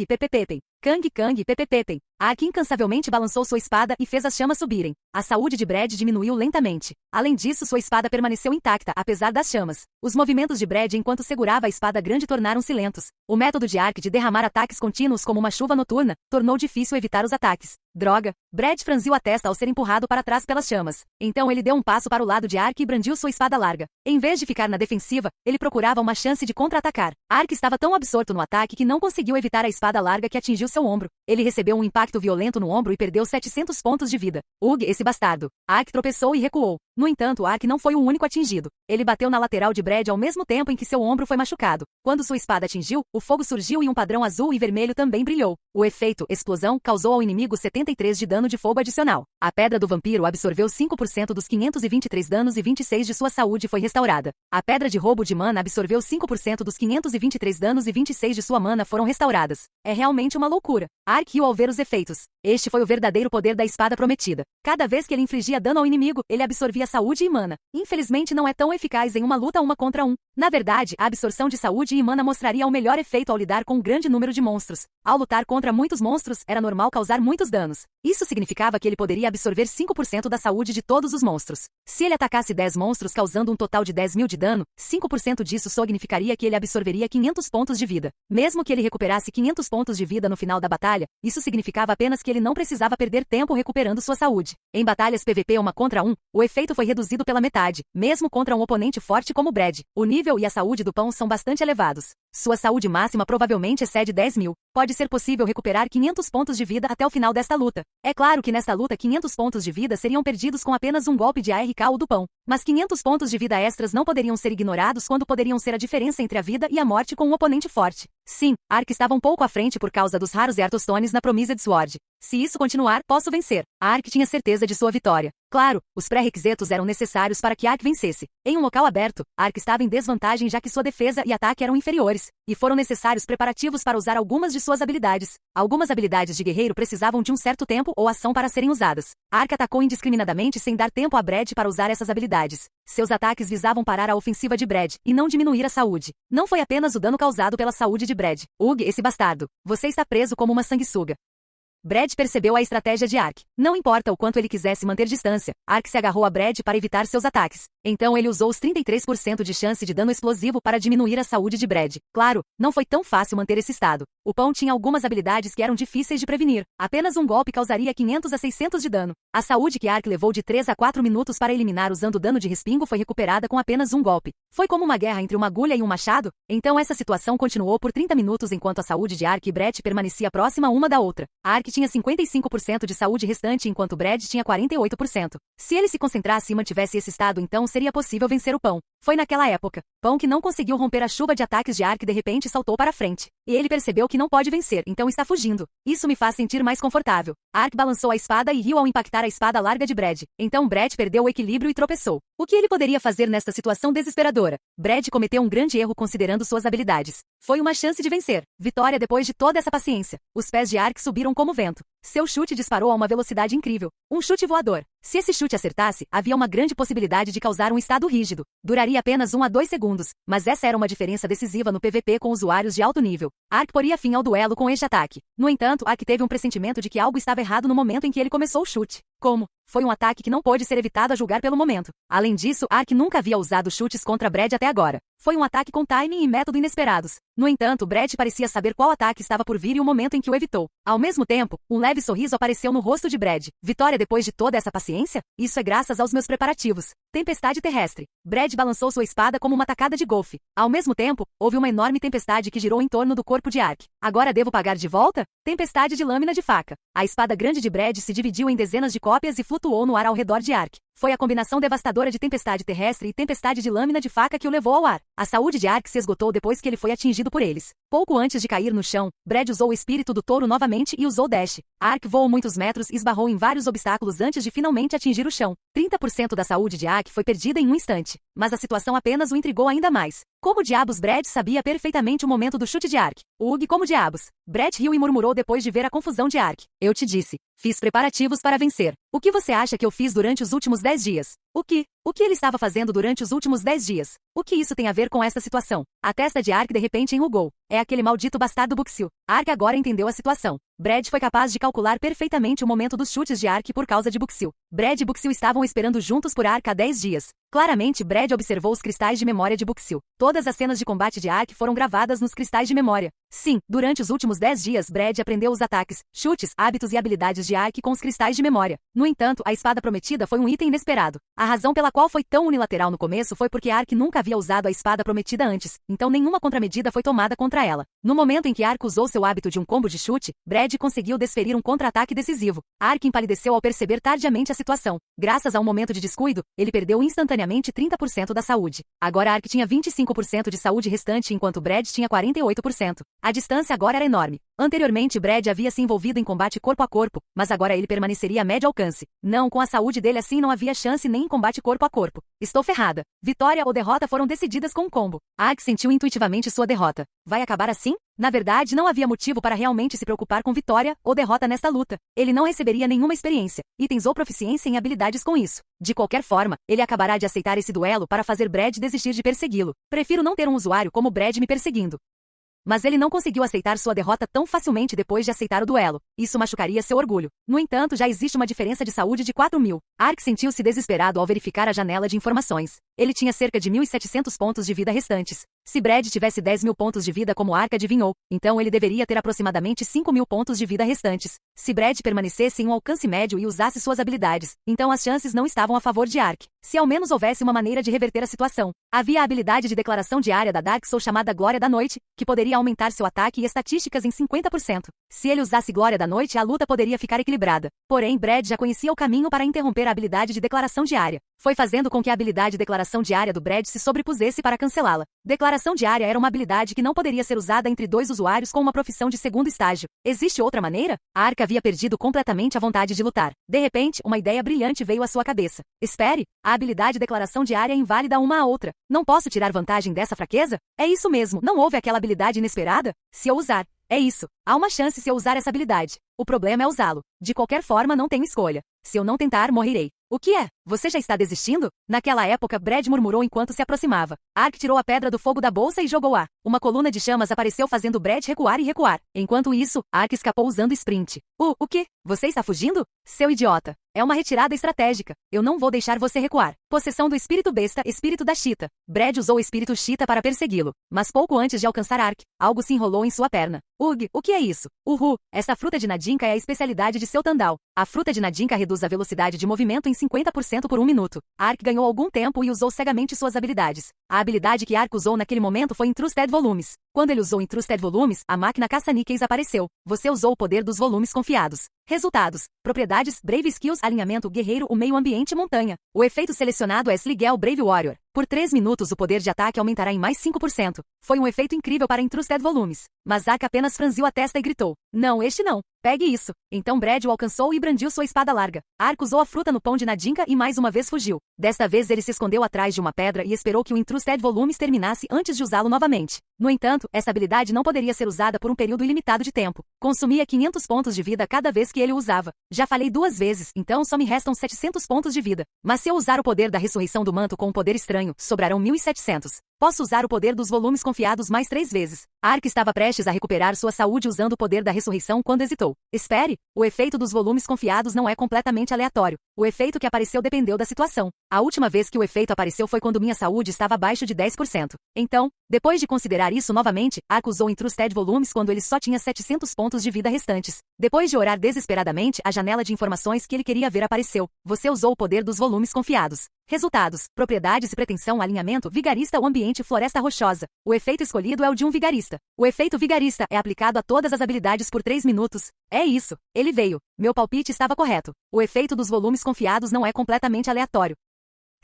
pepepepen. Kang, pepepepen. Ark incansavelmente balançou sua espada e fez as chamas subirem. A saúde de Brad diminuiu lentamente. Além disso, sua espada permaneceu intacta, apesar das chamas. Os movimentos de Brad enquanto segurava a espada grande tornaram-se lentos. O método de Ark de derramar ataques contínuos como uma chuva noturna tornou difícil evitar os ataques. Droga! Brad franziu a testa ao ser empurrado para trás pelas chamas. Então ele deu um passo para o lado de Ark e brandiu sua espada larga. Em vez de ficar na defensiva, ele procurava uma chance de contra-atacar. Ark estava tão absorto no ataque que não conseguiu evitar a espada larga que atingiu seu ombro. Ele recebeu um impacto violento no ombro e perdeu 700 pontos de vida. Ugh, esse bastardo. Ark tropeçou e recuou. No entanto, Ark não foi o único atingido. Ele bateu na lateral de Brad ao mesmo tempo em que seu ombro foi machucado. Quando sua espada atingiu, o fogo surgiu e um padrão azul e vermelho também brilhou. O efeito explosão causou ao inimigo 73 de dano de fogo adicional. A pedra do vampiro absorveu 5% dos 523 danos e 26 de sua saúde foi restaurada. A pedra de roubo de mana absorveu 5% dos 523 danos e 26 de sua mana foram restauradas. É realmente uma loucura. Ark riu ao ver os efeitos. Este foi o verdadeiro poder da espada prometida. Cada vez que ele infligia dano ao inimigo, ele absorvia saúde e mana. Infelizmente não é tão eficaz em uma luta 1 contra 1. Na verdade, a absorção de saúde e mana mostraria o melhor efeito ao lidar com um grande número de monstros. Ao lutar contra muitos monstros, era normal causar muitos danos. Isso significava que ele poderia absorver 5% da saúde de todos os monstros. Se ele atacasse 10 monstros causando um total de 10.000 de dano, 5% disso significaria que ele absorveria 500 pontos de vida. Mesmo que ele recuperasse 500 pontos de vida no final da batalha, isso significava apenas que ele não precisava perder tempo recuperando sua saúde. Em batalhas PVP 1 contra 1, o efeito foi reduzido pela metade, mesmo contra um oponente forte como Brad. O nível e a saúde do pão são bastante elevados. Sua saúde máxima provavelmente excede 10.000. Pode ser possível recuperar 500 pontos de vida até o final desta luta. É claro que nesta luta 500 pontos de vida seriam perdidos com apenas um golpe de ARK ou do pão. Mas 500 pontos de vida extras não poderiam ser ignorados quando poderiam ser a diferença entre a vida e a morte com um oponente forte. Sim, Ark estava um pouco à frente por causa dos raros Earthstones na Promised Sword. Se isso continuar, posso vencer. Ark tinha certeza de sua vitória. Claro, os pré-requisitos eram necessários para que Ark vencesse. Em um local aberto, Ark estava em desvantagem já que sua defesa e ataque eram inferiores, e foram necessários preparativos para usar algumas de suas habilidades. Algumas habilidades de guerreiro precisavam de um certo tempo ou ação para serem usadas. Ark atacou indiscriminadamente sem dar tempo a Brad para usar essas habilidades. Seus ataques visavam parar a ofensiva de Brad, e não diminuir a saúde. Não foi apenas o dano causado pela saúde de Brad. Ugh, esse bastardo. Você está preso como uma sanguessuga. Brad percebeu a estratégia de Ark. Não importa o quanto ele quisesse manter distância, Ark se agarrou a Brad para evitar seus ataques. Então ele usou os 33% de chance de dano explosivo para diminuir a saúde de Brad. Claro, não foi tão fácil manter esse estado. O pão tinha algumas habilidades que eram difíceis de prevenir. Apenas um golpe causaria 500 a 600 de dano. A saúde que Ark levou de 3 a 4 minutos para eliminar usando dano de respingo foi recuperada com apenas um golpe. Foi como uma guerra entre uma agulha e um machado? Então essa situação continuou por 30 minutos enquanto a saúde de Ark e Brad permanecia próxima uma da outra. Ark tinha 55% de saúde restante enquanto Brad tinha 48%. Se ele se concentrasse e mantivesse esse estado, então seria possível vencer o pão. Foi naquela época. Pão que não conseguiu romper a chuva de ataques de Ark de repente saltou para frente. E ele percebeu que não pode vencer, então está fugindo. Isso me faz sentir mais confortável. Ark balançou a espada e riu ao impactar a espada larga de Brad. Então Brad perdeu o equilíbrio e tropeçou. O que ele poderia fazer nesta situação desesperadora? Brad cometeu um grande erro considerando suas habilidades. Foi uma chance de vencer. Vitória depois de toda essa paciência. Os pés de Ark subiram como vento. Seu chute disparou a uma velocidade incrível. Um chute voador. Se esse chute acertasse, havia uma grande possibilidade de causar um estado rígido. Duraria apenas 1 a 2 segundos, mas essa era uma diferença decisiva no PVP com usuários de alto nível. Ark poria fim ao duelo com este ataque. No entanto, Ark teve um pressentimento de que algo estava errado no momento em que ele começou o chute. Como? Foi um ataque que não pôde ser evitado a julgar pelo momento. Além disso, Ark nunca havia usado chutes contra Brad até agora. Foi um ataque com timing e método inesperados. No entanto, Brad parecia saber qual ataque estava por vir e o momento em que o evitou. Ao mesmo tempo, um leve sorriso apareceu no rosto de Brad. Vitória depois de toda essa paciência? Isso é graças aos meus preparativos. Tempestade terrestre. Brad balançou sua espada como uma tacada de golfe. Ao mesmo tempo, houve uma enorme tempestade que girou em torno do corpo de Ark. Agora devo pagar de volta? Tempestade de lâmina de faca. A espada grande de Brad se dividiu em dezenas de cópias e flutuou no ar ao redor de Ark. Foi a combinação devastadora de tempestade terrestre e tempestade de lâmina de faca que o levou ao ar. A saúde de Ark se esgotou depois que ele foi atingido por eles. Pouco antes de cair no chão, Brad usou o espírito do touro novamente e usou dash. Ark voou muitos metros e esbarrou em vários obstáculos antes de finalmente atingir o chão. 30% da saúde de Ark foi perdida em um instante. Mas a situação apenas o intrigou ainda mais. Como diabos Brad sabia perfeitamente o momento do chute de Ark? Ugh, como diabos. Brad riu e murmurou depois de ver a confusão de Ark. Eu te disse. Fiz preparativos para vencer. O que você acha que eu fiz durante os últimos 10 dias? O que? O que ele estava fazendo durante os últimos 10 dias? O que isso tem a ver com esta situação? A testa de Ark de repente enrugou. É aquele maldito bastardo Buxil. Ark agora entendeu a situação. Brad foi capaz de calcular perfeitamente o momento dos chutes de Ark por causa de Buxil. Brad e Buxil estavam esperando juntos por Ark há 10 dias. Claramente, Brad observou os cristais de memória de Buxil. Todas as cenas de combate de Ark foram gravadas nos cristais de memória. Sim, durante os últimos 10 dias, Brad aprendeu os ataques, chutes, hábitos e habilidades de Ark com os cristais de memória. No entanto, a espada prometida foi um item inesperado. A razão pela qual foi tão unilateral no começo foi porque Ark nunca havia usado a espada prometida antes, então nenhuma contramedida foi tomada contra ela. No momento em que Ark usou seu hábito de um combo de chute, Brad conseguiu desferir um contra-ataque decisivo. Ark empalideceu ao perceber tardiamente a situação. Graças a um momento de descuido, ele perdeu instantaneamente 30% da saúde. Agora Ark tinha 25% de saúde restante enquanto Brad tinha 48%. A distância agora era enorme. Anteriormente, Brad havia se envolvido em combate corpo a corpo, mas agora ele permaneceria a médio alcance. Não, com a saúde dele assim não havia chance nem em combate corpo a corpo. Estou ferrada. Vitória ou derrota foram decididas com um combo. Ark sentiu intuitivamente sua derrota. Vai acabar assim? Na verdade, não havia motivo para realmente se preocupar com vitória ou derrota nesta luta. Ele não receberia nenhuma experiência, itens ou proficiência em habilidades com isso. De qualquer forma, ele acabará de aceitar esse duelo para fazer Brad desistir de persegui-lo. Prefiro não ter um usuário como Brad me perseguindo. Mas ele não conseguiu aceitar sua derrota tão facilmente depois de aceitar o duelo. Isso machucaria seu orgulho. No entanto, já existe uma diferença de saúde de 4.000. Ark sentiu-se desesperado ao verificar a janela de informações. Ele tinha cerca de 1.700 pontos de vida restantes. Se Brad tivesse 10.000 pontos de vida como Ark adivinhou, então ele deveria ter aproximadamente 5.000 pontos de vida restantes. Se Brad permanecesse em um alcance médio e usasse suas habilidades, então as chances não estavam a favor de Ark. Se ao menos houvesse uma maneira de reverter a situação. Havia a habilidade de declaração diária da Dark Soul chamada Glória da Noite, que poderia aumentar seu ataque e estatísticas em 50%. Se ele usasse Glória da Noite, a luta poderia ficar equilibrada. Porém, Brad já conhecia o caminho para interromper a habilidade de declaração diária. Foi fazendo com que a habilidade de declaração diária do Brad se sobrepusesse para cancelá-la. Declaração diária era uma habilidade que não poderia ser usada entre dois usuários com uma profissão de segundo estágio. Existe outra maneira? A Ark havia perdido completamente a vontade de lutar. De repente, uma ideia brilhante veio à sua cabeça. Espere, a habilidade de declaração diária é inválida uma à outra. Não posso tirar vantagem dessa fraqueza? É isso mesmo, não houve aquela habilidade inesperada? Se eu usar, é isso. Há uma chance se eu usar essa habilidade. O problema é usá-lo. De qualquer forma, não tenho escolha. Se eu não tentar, morrerei. O que é? Você já está desistindo? Naquela época, Brad murmurou enquanto se aproximava. Ark tirou a pedra do fogo da bolsa e jogou-a. Uma coluna de chamas apareceu fazendo Brad recuar e recuar. Enquanto isso, Ark escapou usando sprint. O quê? Você está fugindo? Seu idiota. É uma retirada estratégica. Eu não vou deixar você recuar. Possessão do espírito besta, espírito da Cheetah. Brad usou o espírito Cheetah para persegui-lo. Mas pouco antes de alcançar Ark, algo se enrolou em sua perna. Ugh, o que é isso? Essa fruta de Nadinka é a especialidade de seu Tandal. A fruta de Nadinka reduz a velocidade de movimento em 50% por 1 minuto. Ark ganhou algum tempo e usou cegamente suas habilidades. A habilidade que Ark usou naquele momento foi Intrusted Volumes. Quando ele usou Intrusted Volumes, a máquina caça-níqueis apareceu. Você usou o poder dos volumes confiados. Resultados. Propriedades, Brave Skills, alinhamento, guerreiro, o meio ambiente, montanha. O efeito selecionado é Sligel Brave Warrior. Por 3 minutos o poder de ataque aumentará em mais 5%. Foi um efeito incrível para Intrusted Volumes. Mas Ark apenas franziu a testa e gritou. Não, este não. Pegue isso. Então Brad o alcançou e brandiu sua espada larga. Ark usou a fruta no pão de Nadinka e mais uma vez fugiu. Desta vez ele se escondeu atrás de uma pedra e esperou que o Intrusted Volumes terminasse antes de usá-lo novamente. No entanto, essa habilidade não poderia ser usada por um período ilimitado de tempo. Consumia 500 pontos de vida cada vez que ele o usava. Já falei 2 vezes, então só me restam 700 pontos de vida. Mas se eu usar o poder da ressurreição do manto com um poder estranho, sobrarão 1.700. Posso usar o poder dos volumes confiados mais 3 vezes. Ark estava prestes a recuperar sua saúde usando o poder da ressurreição quando hesitou. Espere, o efeito dos volumes confiados não é completamente aleatório. O efeito que apareceu dependeu da situação. A última vez que o efeito apareceu foi quando minha saúde estava abaixo de 10%. Então, depois de considerar isso novamente, Ark usou Intrusted Volumes quando ele só tinha 700 pontos de vida restantes. Depois de orar desesperadamente, a janela de informações que ele queria ver apareceu. Você usou o poder dos volumes confiados. Resultados, propriedades e pretensão, alinhamento, vigarista ou ambiente, floresta rochosa. O efeito escolhido é o de um vigarista. O efeito vigarista é aplicado a todas as habilidades por 3 minutos. É isso. Ele veio. Meu palpite estava correto. O efeito dos volumes confiados não é completamente aleatório.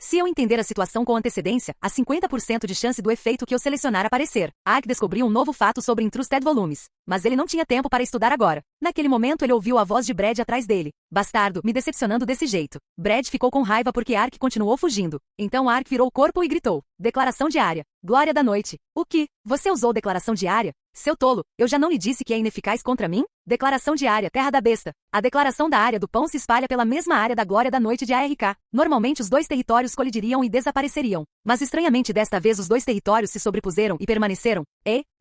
Se eu entender a situação com antecedência, há 50% de chance do efeito que eu selecionar aparecer. Ark descobriu um novo fato sobre Intrusted Volumes. Mas ele não tinha tempo para estudar agora. Naquele momento ele ouviu a voz de Brad atrás dele. Bastardo, me decepcionando desse jeito. Brad ficou com raiva porque Ark continuou fugindo. Então Ark virou o corpo e gritou. Declaração diária. Glória da noite. O que? Você usou declaração diária? Seu tolo, eu já não lhe disse que é ineficaz contra mim? Declaração diária, terra da besta. A declaração da área do pão se espalha pela mesma área da glória da noite de ARK. Normalmente os 2 territórios colidiriam e desapareceriam. Mas estranhamente desta vez os 2 territórios se sobrepuseram e permaneceram.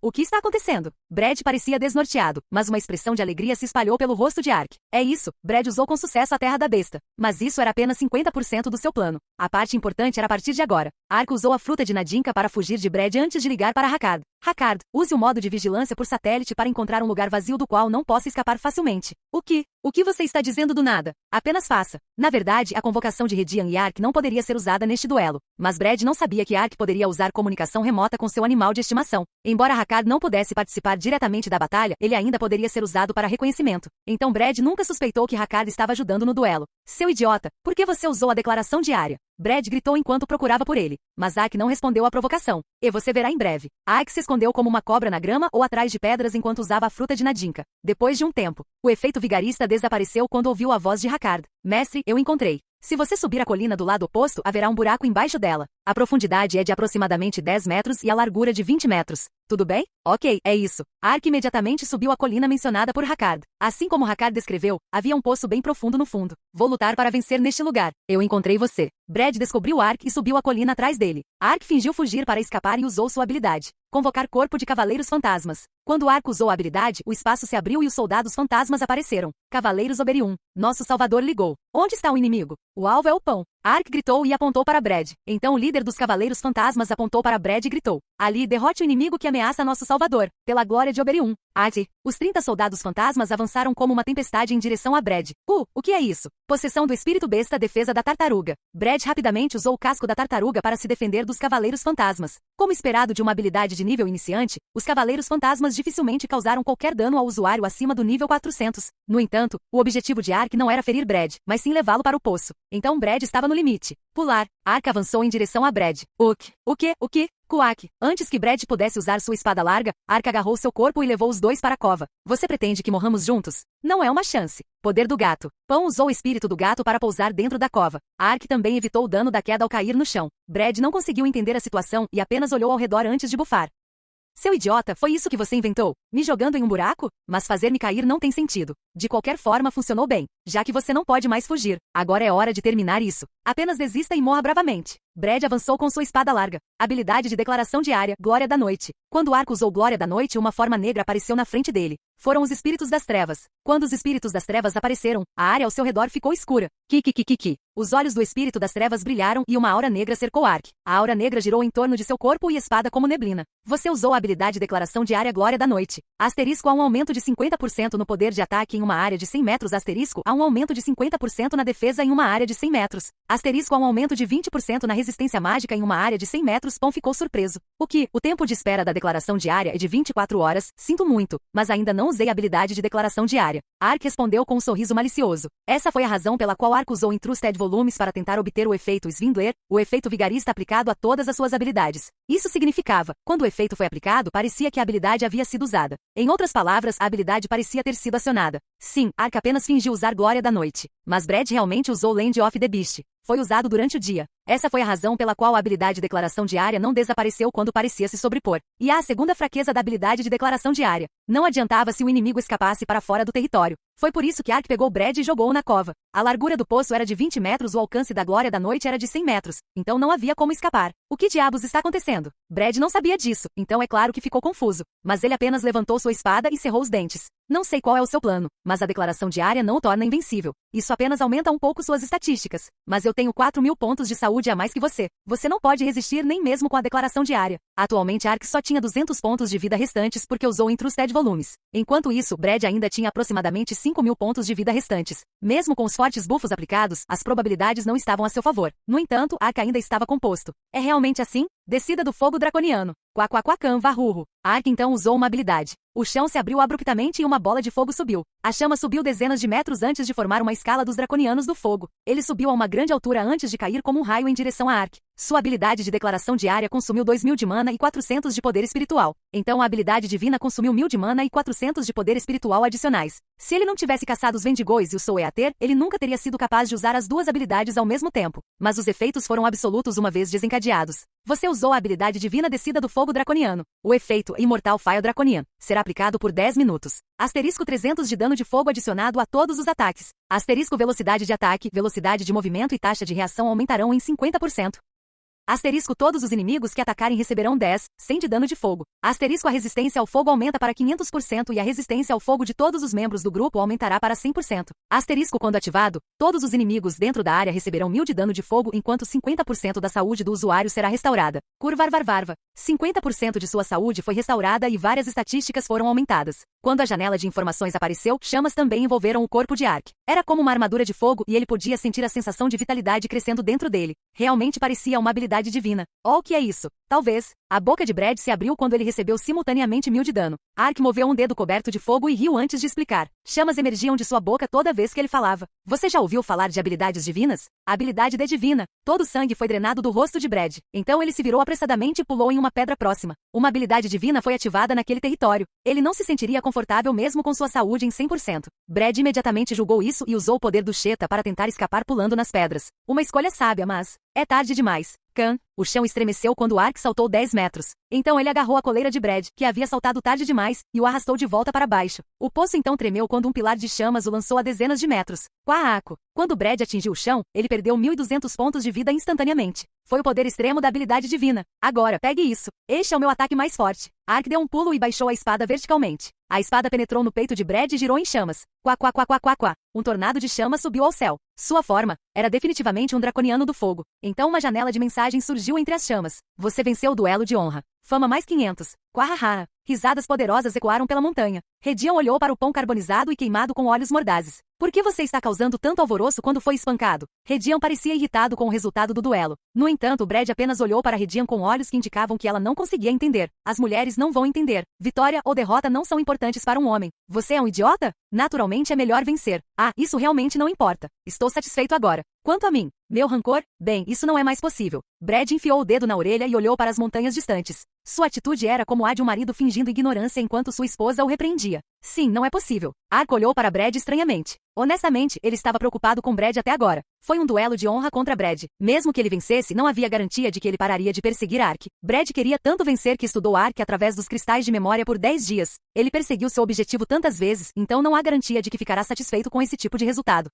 O que está acontecendo? Brad parecia desnorteado, mas uma expressão de alegria se espalhou pelo rosto de Ark. É isso, Brad usou com sucesso a terra da besta. Mas isso era apenas 50% do seu plano. A parte importante era a partir de agora. Ark usou a fruta de Nadinka para fugir de Brad antes de ligar para Hakard. Hakard, use o modo de vigilância por satélite para encontrar um lugar vazio do qual não possa escapar facilmente. O que você está dizendo do nada? Apenas faça. Na verdade, a convocação de Redian e Ark não poderia ser usada neste duelo. Mas Brad não sabia que Ark poderia usar comunicação remota com seu animal de estimação. Embora Hakard não pudesse participar diretamente da batalha, ele ainda poderia ser usado para reconhecimento. Então Brad nunca suspeitou que Hakard estava ajudando no duelo. Seu idiota, por que você usou a declaração diária? Brad gritou enquanto procurava por ele. Mas Ark não respondeu à provocação. E você verá em breve. Ark se escondeu como uma cobra na grama ou atrás de pedras enquanto usava a fruta de Nadinka. Depois de um tempo, o efeito vigarista desapareceu quando ouviu a voz de Hakard. Mestre, eu encontrei. Se você subir a colina do lado oposto, haverá um buraco embaixo dela. A profundidade é de aproximadamente 10 metros e a largura de 20 metros. Tudo bem? Ok, é isso. Ark imediatamente subiu a colina mencionada por Hakard. Assim como Hakard descreveu, havia um poço bem profundo no fundo. Vou lutar para vencer neste lugar. Eu encontrei você. Brad descobriu Ark e subiu a colina atrás dele. Ark fingiu fugir para escapar e usou sua habilidade. Convocar corpo de cavaleiros fantasmas. Quando Ark usou a habilidade, o espaço se abriu e os soldados fantasmas apareceram. Cavaleiros Oberium. Nosso salvador ligou. Onde está o inimigo? O alvo é o pão. Ark gritou e apontou para Brad. Então o líder dos Cavaleiros Fantasmas apontou para Brad e gritou: Ali, derrote o inimigo que ameaça nosso Salvador, pela glória de Oberyn. Os 30 soldados fantasmas avançaram como uma tempestade em direção a Brad. O que é isso? Possessão do espírito besta, defesa da tartaruga. Brad rapidamente usou o casco da tartaruga para se defender dos Cavaleiros Fantasmas. Como esperado de uma habilidade de nível iniciante, os Cavaleiros Fantasmas dificilmente causaram qualquer dano ao usuário acima do nível 400. No entanto, o objetivo de Ark não era ferir Brad, mas sim levá-lo para o poço. Então Brad estava no limite. Pular. Ark avançou em direção a Brad. O que? Kuak. Antes que Brad pudesse usar sua espada larga, Ark agarrou seu corpo e levou os dois para a cova. Você pretende que morramos juntos? Não é uma chance. Poder do gato. Pão usou o espírito do gato para pousar dentro da cova. Ark também evitou o dano da queda ao cair no chão. Brad não conseguiu entender a situação e apenas olhou ao redor antes de bufar. Seu idiota, foi isso que você inventou? Me jogando em um buraco? Mas fazer-me cair não tem sentido. De qualquer forma, funcionou bem, já que você não pode mais fugir. Agora é hora de terminar isso. Apenas desista e morra bravamente. Brad avançou com sua espada larga. Habilidade de declaração diária, Glória da Noite. Quando Ark usou Glória da Noite, uma forma negra apareceu na frente dele. Foram os espíritos das trevas. Quando os espíritos das trevas apareceram, a área ao seu redor ficou escura. Os olhos do espírito das trevas brilharam e uma aura negra cercou Ark. A aura negra girou em torno de seu corpo e espada como neblina. Você usou a habilidade Declaração Diária Glória da Noite. Asterisco há um aumento de 50% no poder de ataque em uma área de 100 metros. Asterisco há um aumento de 50% na defesa em uma área de 100 metros. Asterisco há um aumento de 20% na resistência mágica em uma área de 100 metros. Pão ficou surpreso. O tempo de espera da declaração diária é de 24 horas. Sinto muito, mas ainda não usei a habilidade de declaração diária. Ark respondeu com um sorriso malicioso. Essa foi a razão pela qual Ark usou Entrusted Volumes para tentar obter o efeito Swindler, o efeito vigarista aplicado a todas as suas habilidades. Isso significava, quando o efeito foi aplicado, parecia que a habilidade havia sido usada. Em outras palavras, a habilidade parecia ter sido acionada. Sim, Ark apenas fingiu usar Glória da Noite. Mas Brad realmente usou Land of the Beast. Foi usado durante o dia. Essa foi a razão pela qual a habilidade Declaração Diária não desapareceu quando parecia se sobrepor. E a segunda fraqueza da habilidade de Declaração Diária. Não adiantava se o inimigo escapasse para fora do território. Foi por isso que Ark pegou Brad e jogou-o na cova. A largura do poço era de 20 metros, o alcance da Glória da Noite era de 100 metros. Então não havia como escapar. O que diabos está acontecendo? Brad não sabia disso, então é claro que ficou confuso. Mas ele apenas levantou sua espada e cerrou os dentes. Não sei qual é o seu plano, mas a Declaração Diária não o torna invencível. Isso apenas aumenta um pouco suas estatísticas. Mas eu tenho 4.000 pontos de saúde a mais que você. Você não pode resistir nem mesmo com a Declaração Diária. Atualmente Ark só tinha 200 pontos de vida restantes porque usou Entrusted Volumes. Enquanto isso, Brad ainda tinha aproximadamente 5.000 pontos de vida restantes. Mesmo com os fortes buffos aplicados, as probabilidades não estavam a seu favor. No entanto, Ark ainda estava composto. É realmente assim? Descida do fogo draconiano. Quaquaquacam varrurro. Ark então usou uma habilidade. O chão se abriu abruptamente e uma bola de fogo subiu. A chama subiu dezenas de metros antes de formar uma escala dos draconianos do fogo. Ele subiu a uma grande altura antes de cair como um raio em direção a Ark. Sua habilidade de declaração diária consumiu 2.000 de mana e 400 de poder espiritual. Então a habilidade divina consumiu 1.000 de mana e 400 de poder espiritual adicionais. Se ele não tivesse caçado os Vendigos e o Soeater, ele nunca teria sido capaz de usar as duas habilidades ao mesmo tempo. Mas os efeitos foram absolutos uma vez desencadeados. Você usou a habilidade divina Descida do Fogo Draconiano. O efeito Imortal Fire Draconian será aplicado por 10 minutos. Asterisco 300 de dano de fogo adicionado a todos os ataques. Asterisco velocidade de ataque, velocidade de movimento e taxa de reação aumentarão em 50%. Asterisco todos os inimigos que atacarem receberão 10, 100 de dano de fogo. Asterisco a resistência ao fogo aumenta para 500% e a resistência ao fogo de todos os membros do grupo aumentará para 100%. Asterisco quando ativado, todos os inimigos dentro da área receberão 1.000 de dano de fogo enquanto 50% da saúde do usuário será restaurada. Curvarvarvarva. 50% de sua saúde foi restaurada e várias estatísticas foram aumentadas. Quando a janela de informações apareceu, chamas também envolveram o corpo de Ark. Era como uma armadura de fogo e ele podia sentir a sensação de vitalidade crescendo dentro dele. Realmente parecia uma habilidade divina. Oh, o que é isso? Talvez. A boca de Brad se abriu quando ele recebeu simultaneamente 1.000 de dano. Ark moveu um dedo coberto de fogo e riu antes de explicar. Chamas emergiam de sua boca toda vez que ele falava. Você já ouviu falar de habilidades divinas? A habilidade de divina. Todo o sangue foi drenado do rosto de Brad. Então ele se virou apressadamente e pulou em uma pedra próxima. Uma habilidade divina foi ativada naquele território. Ele não se sentiria confortável mesmo com sua saúde em 100%. Brad imediatamente julgou isso e usou o poder do Cheta para tentar escapar pulando nas pedras. Uma escolha sábia, mas é tarde demais. Khan, O chão estremeceu quando Ark saltou 10 metros. Então ele agarrou a coleira de Brad, que havia saltado tarde demais, e o arrastou de volta para baixo. O poço então tremeu quando um pilar de chamas o lançou a dezenas de metros. Quaaco! Quando Brad atingiu o chão, ele perdeu 1.200 pontos de vida instantaneamente. Foi o poder extremo da habilidade divina. Agora, pegue isso. Este é o meu ataque mais forte. Ark deu um pulo e baixou a espada verticalmente. A espada penetrou no peito de Brad e girou em chamas. Quá, quá, quá, quá, quá, quá. Um tornado de chamas subiu ao céu. Sua forma era definitivamente um draconiano do fogo. Então uma janela de mensagem surgiu entre as chamas. Você venceu o duelo de honra. Fama mais 500. Quahaha. Risadas poderosas ecoaram pela montanha. Redian olhou para o pão carbonizado e queimado com olhos mordazes. Por que você está causando tanto alvoroço quando foi espancado? Redian parecia irritado com o resultado do duelo. No entanto, Brad apenas olhou para Redian com olhos que indicavam que ela não conseguia entender. As mulheres não vão entender. Vitória ou derrota não são importantes para um homem. Você é um idiota? Naturalmente é melhor vencer. Ah, isso realmente não importa. Estou satisfeito agora. Quanto a mim, meu rancor? Bem, isso não é mais possível. Brad enfiou o dedo na orelha e olhou para as montanhas distantes. Sua atitude era como a de um marido fingindo ignorância enquanto sua esposa o repreendia. Sim, não é possível. Ark olhou para Brad estranhamente. Honestamente, ele estava preocupado com Brad até agora. Foi um duelo de honra contra Brad. Mesmo que ele vencesse, não havia garantia de que ele pararia de perseguir Ark. Brad queria tanto vencer que estudou Ark através dos cristais de memória por 10 dias. Ele perseguiu seu objetivo tantas vezes, então não há garantia de que ficará satisfeito com esse tipo de resultado.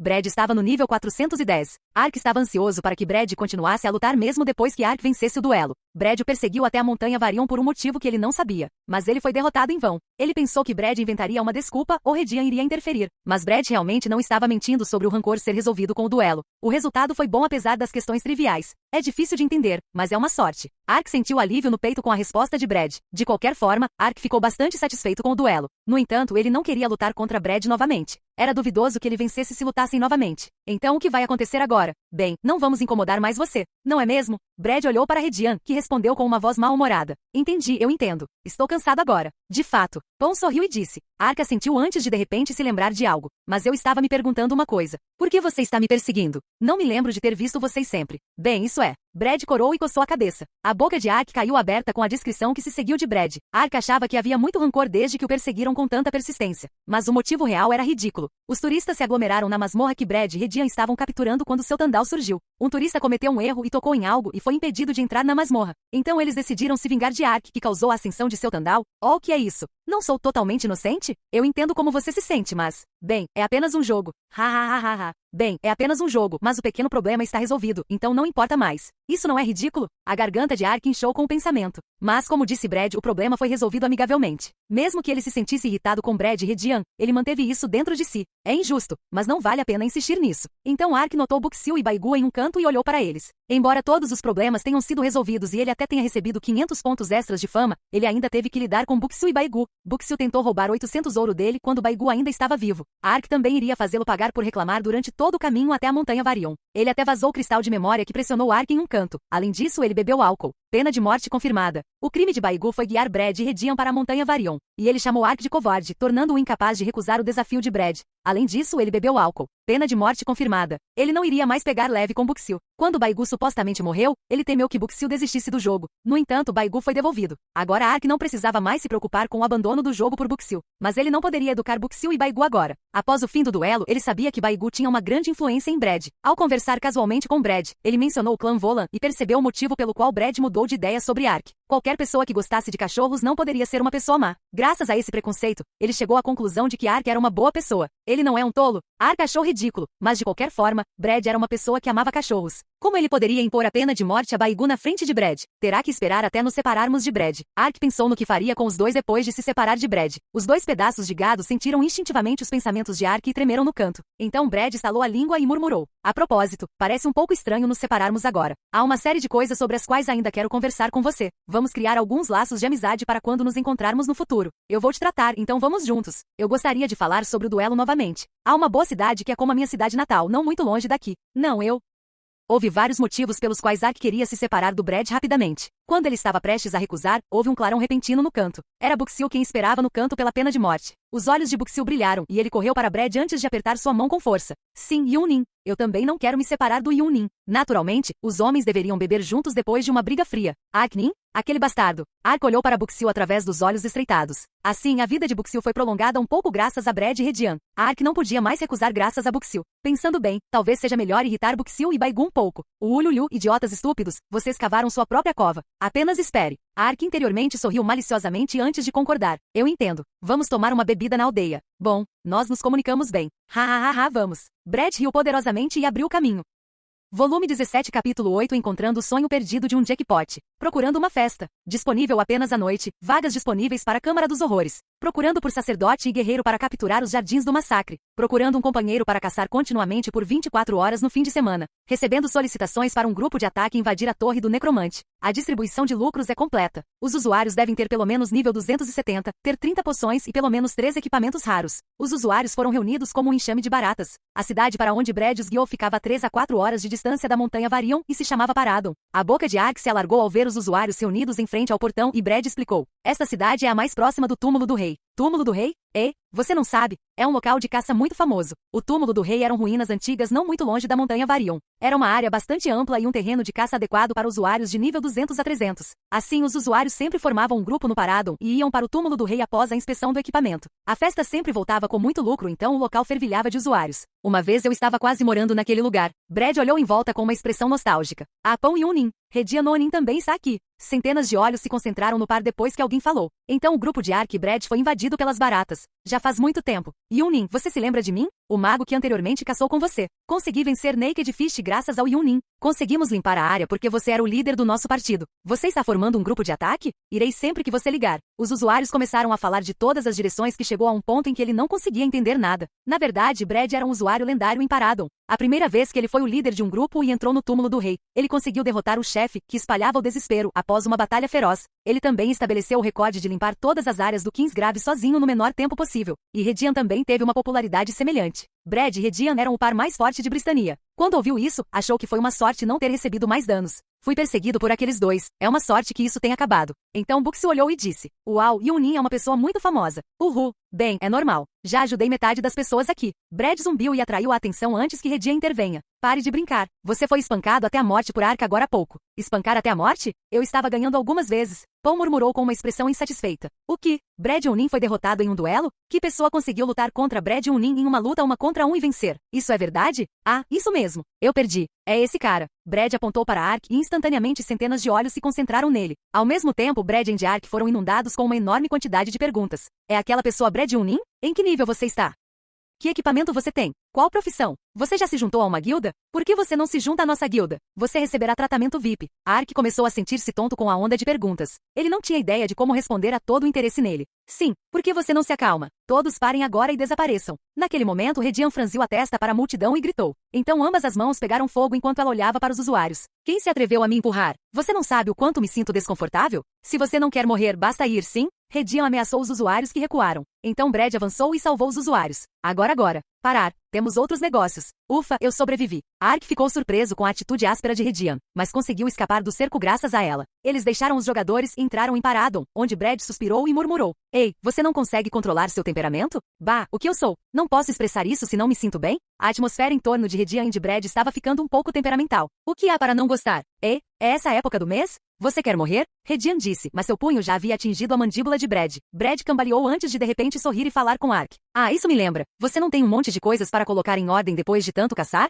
Brad estava no nível 410. Ark estava ansioso para que Brad continuasse a lutar mesmo depois que Ark vencesse o duelo. Brad o perseguiu até a montanha Varion por um motivo que ele não sabia. Mas ele foi derrotado em vão. Ele pensou que Brad inventaria uma desculpa ou Redian iria interferir. Mas Brad realmente não estava mentindo sobre o rancor ser resolvido com o duelo. O resultado foi bom apesar das questões triviais. É difícil de entender, mas é uma sorte. Ark sentiu alívio no peito com a resposta de Brad. De qualquer forma, Ark ficou bastante satisfeito com o duelo. No entanto, ele não queria lutar contra Brad novamente. Era duvidoso que ele vencesse se lutassem novamente. Então o que vai acontecer agora? Bem, não vamos incomodar mais você, não é mesmo? Brad olhou para Redian, que respondeu com uma voz mal-humorada. Entendi, eu entendo. Estou cansado agora. De fato. Pão sorriu e disse. Ark assentiu antes de repente se lembrar de algo. Mas eu estava me perguntando uma coisa. Por que você está me perseguindo? Não me lembro de ter visto vocês sempre. Bem, isso é. Brad corou e coçou a cabeça. A boca de Ark caiu aberta com a descrição que se seguiu de Brad. Ark achava que havia muito rancor desde que o perseguiram com tanta persistência. Mas o motivo real era ridículo. Os turistas se aglomeraram na masmorra que Brad e Redian estavam capturando quando seu Tandal surgiu. Um turista cometeu um erro e tocou em algo e foi impedido de entrar na masmorra. Então eles decidiram se vingar de Ark, que causou a ascensão de seu Tandal. Oh, o que é isso? Não sou totalmente inocente? Eu entendo como você se sente, mas... Bem, é apenas um jogo. Ha ha ha ha ha. Bem, é apenas um jogo, mas o pequeno problema está resolvido, então não importa mais. Isso não é ridículo? A garganta de Ark inchou com o pensamento. Mas, como disse Brad, o problema foi resolvido amigavelmente. Mesmo que ele se sentisse irritado com Brad e Redian, ele manteve isso dentro de si. É injusto, mas não vale a pena insistir nisso. Então Ark notou Buxil e Baigu em um canto e olhou para eles. Embora todos os problemas tenham sido resolvidos e ele até tenha recebido 500 pontos extras de fama, ele ainda teve que lidar com Buxil e Baigu. Buxil tentou roubar 800 ouro dele quando Baigu ainda estava vivo. Ark também iria fazê-lo pagar por reclamar durante todo o caminho até a montanha Varion. Ele até vazou o cristal de memória que pressionou Ark em um canto. Além disso, ele bebeu álcool. Pena de morte confirmada. O crime de Baigu foi guiar Brad e Redian para a montanha Varion. E ele chamou Ark de covarde, tornando-o incapaz de recusar o desafio de Brad. Além disso, ele bebeu álcool. Pena de morte confirmada. Ele não iria mais pegar leve com Buxil. Quando Baigu supostamente morreu, ele temeu que Buxil desistisse do jogo. No entanto, Baigu foi devolvido. Agora Ark não precisava mais se preocupar com o abandono do jogo por Buxil. Mas ele não poderia educar Buxil e Baigu agora. Após o fim do duelo, ele sabia que Baigu tinha uma grande influência em Brad. Ao conversar casualmente com Brad, ele mencionou o clã Volan e percebeu o motivo pelo qual Brad mudou de ideia sobre Ark. Qualquer pessoa que gostasse de cachorros não poderia ser uma pessoa má. Graças a esse preconceito, ele chegou à conclusão de que Ark era uma boa pessoa. Ele não é um tolo. Ark achou ridículo, mas de qualquer forma, Brad era uma pessoa que amava cachorros. Como ele poderia impor a pena de morte a Baigu na frente de Brad? Terá que esperar até nos separarmos de Brad. Ark pensou no que faria com os dois depois de se separar de Brad. Os dois pedaços de gado sentiram instintivamente os pensamentos de Ark e tremeram no canto. Então Brad estalou a língua e murmurou. A propósito, parece um pouco estranho nos separarmos agora. Há uma série de coisas sobre as quais ainda quero conversar com você. Vamos criar alguns laços de amizade para quando nos encontrarmos no futuro. Eu vou te tratar, então vamos juntos. Eu gostaria de falar sobre o duelo novamente. Há uma boa cidade que é como a minha cidade natal, não muito longe daqui. Não, eu... Houve vários motivos pelos quais Ark queria se separar do Brad rapidamente. Quando ele estava prestes a recusar, houve um clarão repentino no canto. Era Buxil quem esperava no canto pela pena de morte. Os olhos de Buxil brilharam, e ele correu para Brad antes de apertar sua mão com força. Sim, Yunin. Eu também não quero me separar do Yunin. Naturalmente, os homens deveriam beber juntos depois de uma briga fria. Arknin? Aquele bastardo. Ark olhou para Buxil através dos olhos estreitados. Assim, a vida de Buxil foi prolongada um pouco graças a Brad e Redian. Ark não podia mais recusar graças a Buxil. Pensando bem, talvez seja melhor irritar Buxil e Baigun um pouco. Ululhu, idiotas estúpidos, vocês cavaram sua própria cova. Apenas espere. Ark interiormente sorriu maliciosamente antes de concordar. Eu entendo. Vamos tomar uma bebida na aldeia. Bom, nós nos comunicamos bem. Vamos. Brad riu poderosamente e abriu o caminho. Volume 17 Capítulo 8 Encontrando o sonho perdido de um jackpot. Procurando uma festa. Disponível apenas à noite. Vagas disponíveis para a Câmara dos Horrores. Procurando por sacerdote e guerreiro para capturar os jardins do massacre. Procurando um companheiro para caçar continuamente por 24 horas no fim de semana. Recebendo solicitações para um grupo de ataque invadir a torre do necromante. A distribuição de lucros é completa. Os usuários devem ter pelo menos nível 270, ter 30 poções e pelo menos 3 equipamentos raros. Os usuários foram reunidos como um enxame de baratas. A cidade para onde Brad os guiou ficava a 3 a 4 horas de distância da montanha Varion e se chamava Paradon. A boca de Ark se alargou ao ver os usuários reunidos em frente ao portão e Brad explicou. Esta cidade é a mais próxima do túmulo do rei. Túmulo do rei? Você não sabe? É um local de caça muito famoso. O túmulo do rei eram ruínas antigas não muito longe da montanha Varion. Era uma área bastante ampla e um terreno de caça adequado para usuários de nível 200 a 300. Assim, os usuários sempre formavam um grupo no Paradon e iam para o túmulo do rei após a inspeção do equipamento. A festa sempre voltava com muito lucro, então o local fervilhava de usuários. Uma vez eu estava quase morando naquele lugar. Brad olhou em volta com uma expressão nostálgica. Pão e Yunin. Redian Onin também está aqui. Centenas de olhos se concentraram no par depois que alguém falou. Então o grupo de Ark e Brad foi invadido pelas baratas. Já faz muito tempo. Yunin, você se lembra de mim? O mago que anteriormente caçou com você. Consegui vencer Naked Fish graças ao Yunin. Conseguimos limpar a área porque você era o líder do nosso partido. Você está formando um grupo de ataque? Irei sempre que você ligar. Os usuários começaram a falar de todas as direções que chegou a um ponto em que ele não conseguia entender nada. Na verdade, Brad era um usuário lendário em Paradon. A primeira vez que ele foi o líder de um grupo e entrou no túmulo do rei, ele conseguiu derrotar o chefe, que espalhava o desespero, após uma batalha feroz. Ele também estabeleceu o recorde de limpar todas as áreas do Kingsgrave sozinho no menor tempo possível. E Redian também teve uma popularidade semelhante. Brad e Redian eram o par mais forte de Bristania. Quando ouviu isso, achou que foi uma sorte não ter recebido mais danos. Fui perseguido por aqueles dois. É uma sorte que isso tenha acabado. Então Buxi olhou e disse. Uau, Yunin é uma pessoa muito famosa. Uhul. Bem, é normal. Já ajudei metade das pessoas aqui. Brad zumbiu e atraiu a atenção antes que Redian intervenha. Pare de brincar. Você foi espancado até a morte por Ark agora há pouco. Espancar até a morte? Eu estava ganhando algumas vezes. Pão murmurou com uma expressão insatisfeita. O que? Brad Yunin foi derrotado em um duelo? Que pessoa conseguiu lutar contra Brad Yunin em uma luta 1 contra 1 e vencer? Isso é verdade? Isso mesmo. Eu perdi. É esse cara. Brad apontou para Ark e instantaneamente centenas de olhos se concentraram nele. Ao mesmo tempo, Brad e Ark foram inundados com uma enorme quantidade de perguntas. É aquela pessoa Brad Yunin? Em que nível você está? Que equipamento você tem? Qual profissão? Você já se juntou a uma guilda? Por que você não se junta à nossa guilda? Você receberá tratamento VIP. Ark começou a sentir-se tonto com a onda de perguntas. Ele não tinha ideia de como responder a todo o interesse nele. Sim, por que você não se acalma? Todos parem agora e desapareçam. Naquele momento, Redian franziu a testa para a multidão e gritou. Então ambas as mãos pegaram fogo enquanto ela olhava para os usuários. Quem se atreveu a me empurrar? Você não sabe o quanto me sinto desconfortável? Se você não quer morrer, basta ir, sim? Redian ameaçou os usuários que recuaram. Então Brad avançou e salvou os usuários. Agora. Parar. Temos outros negócios. Ufa, eu sobrevivi. Ark ficou surpreso com a atitude áspera de Redian, mas conseguiu escapar do cerco graças a ela. Eles deixaram os jogadores e entraram em Paradon, onde Brad suspirou e murmurou. Ei, você não consegue controlar seu temperamento? Bah, o que eu sou? Não posso expressar isso se não me sinto bem? A atmosfera em torno de Redian e de Brad estava ficando um pouco temperamental. O que há para não gostar? É essa a época do mês? Você quer morrer? Redian disse, mas seu punho já havia atingido a mandíbula de Brad. Brad cambaleou antes de repente sorrir e falar com Ark. Isso me lembra. Você não tem um monte de coisas para colocar em ordem depois de tanto caçar?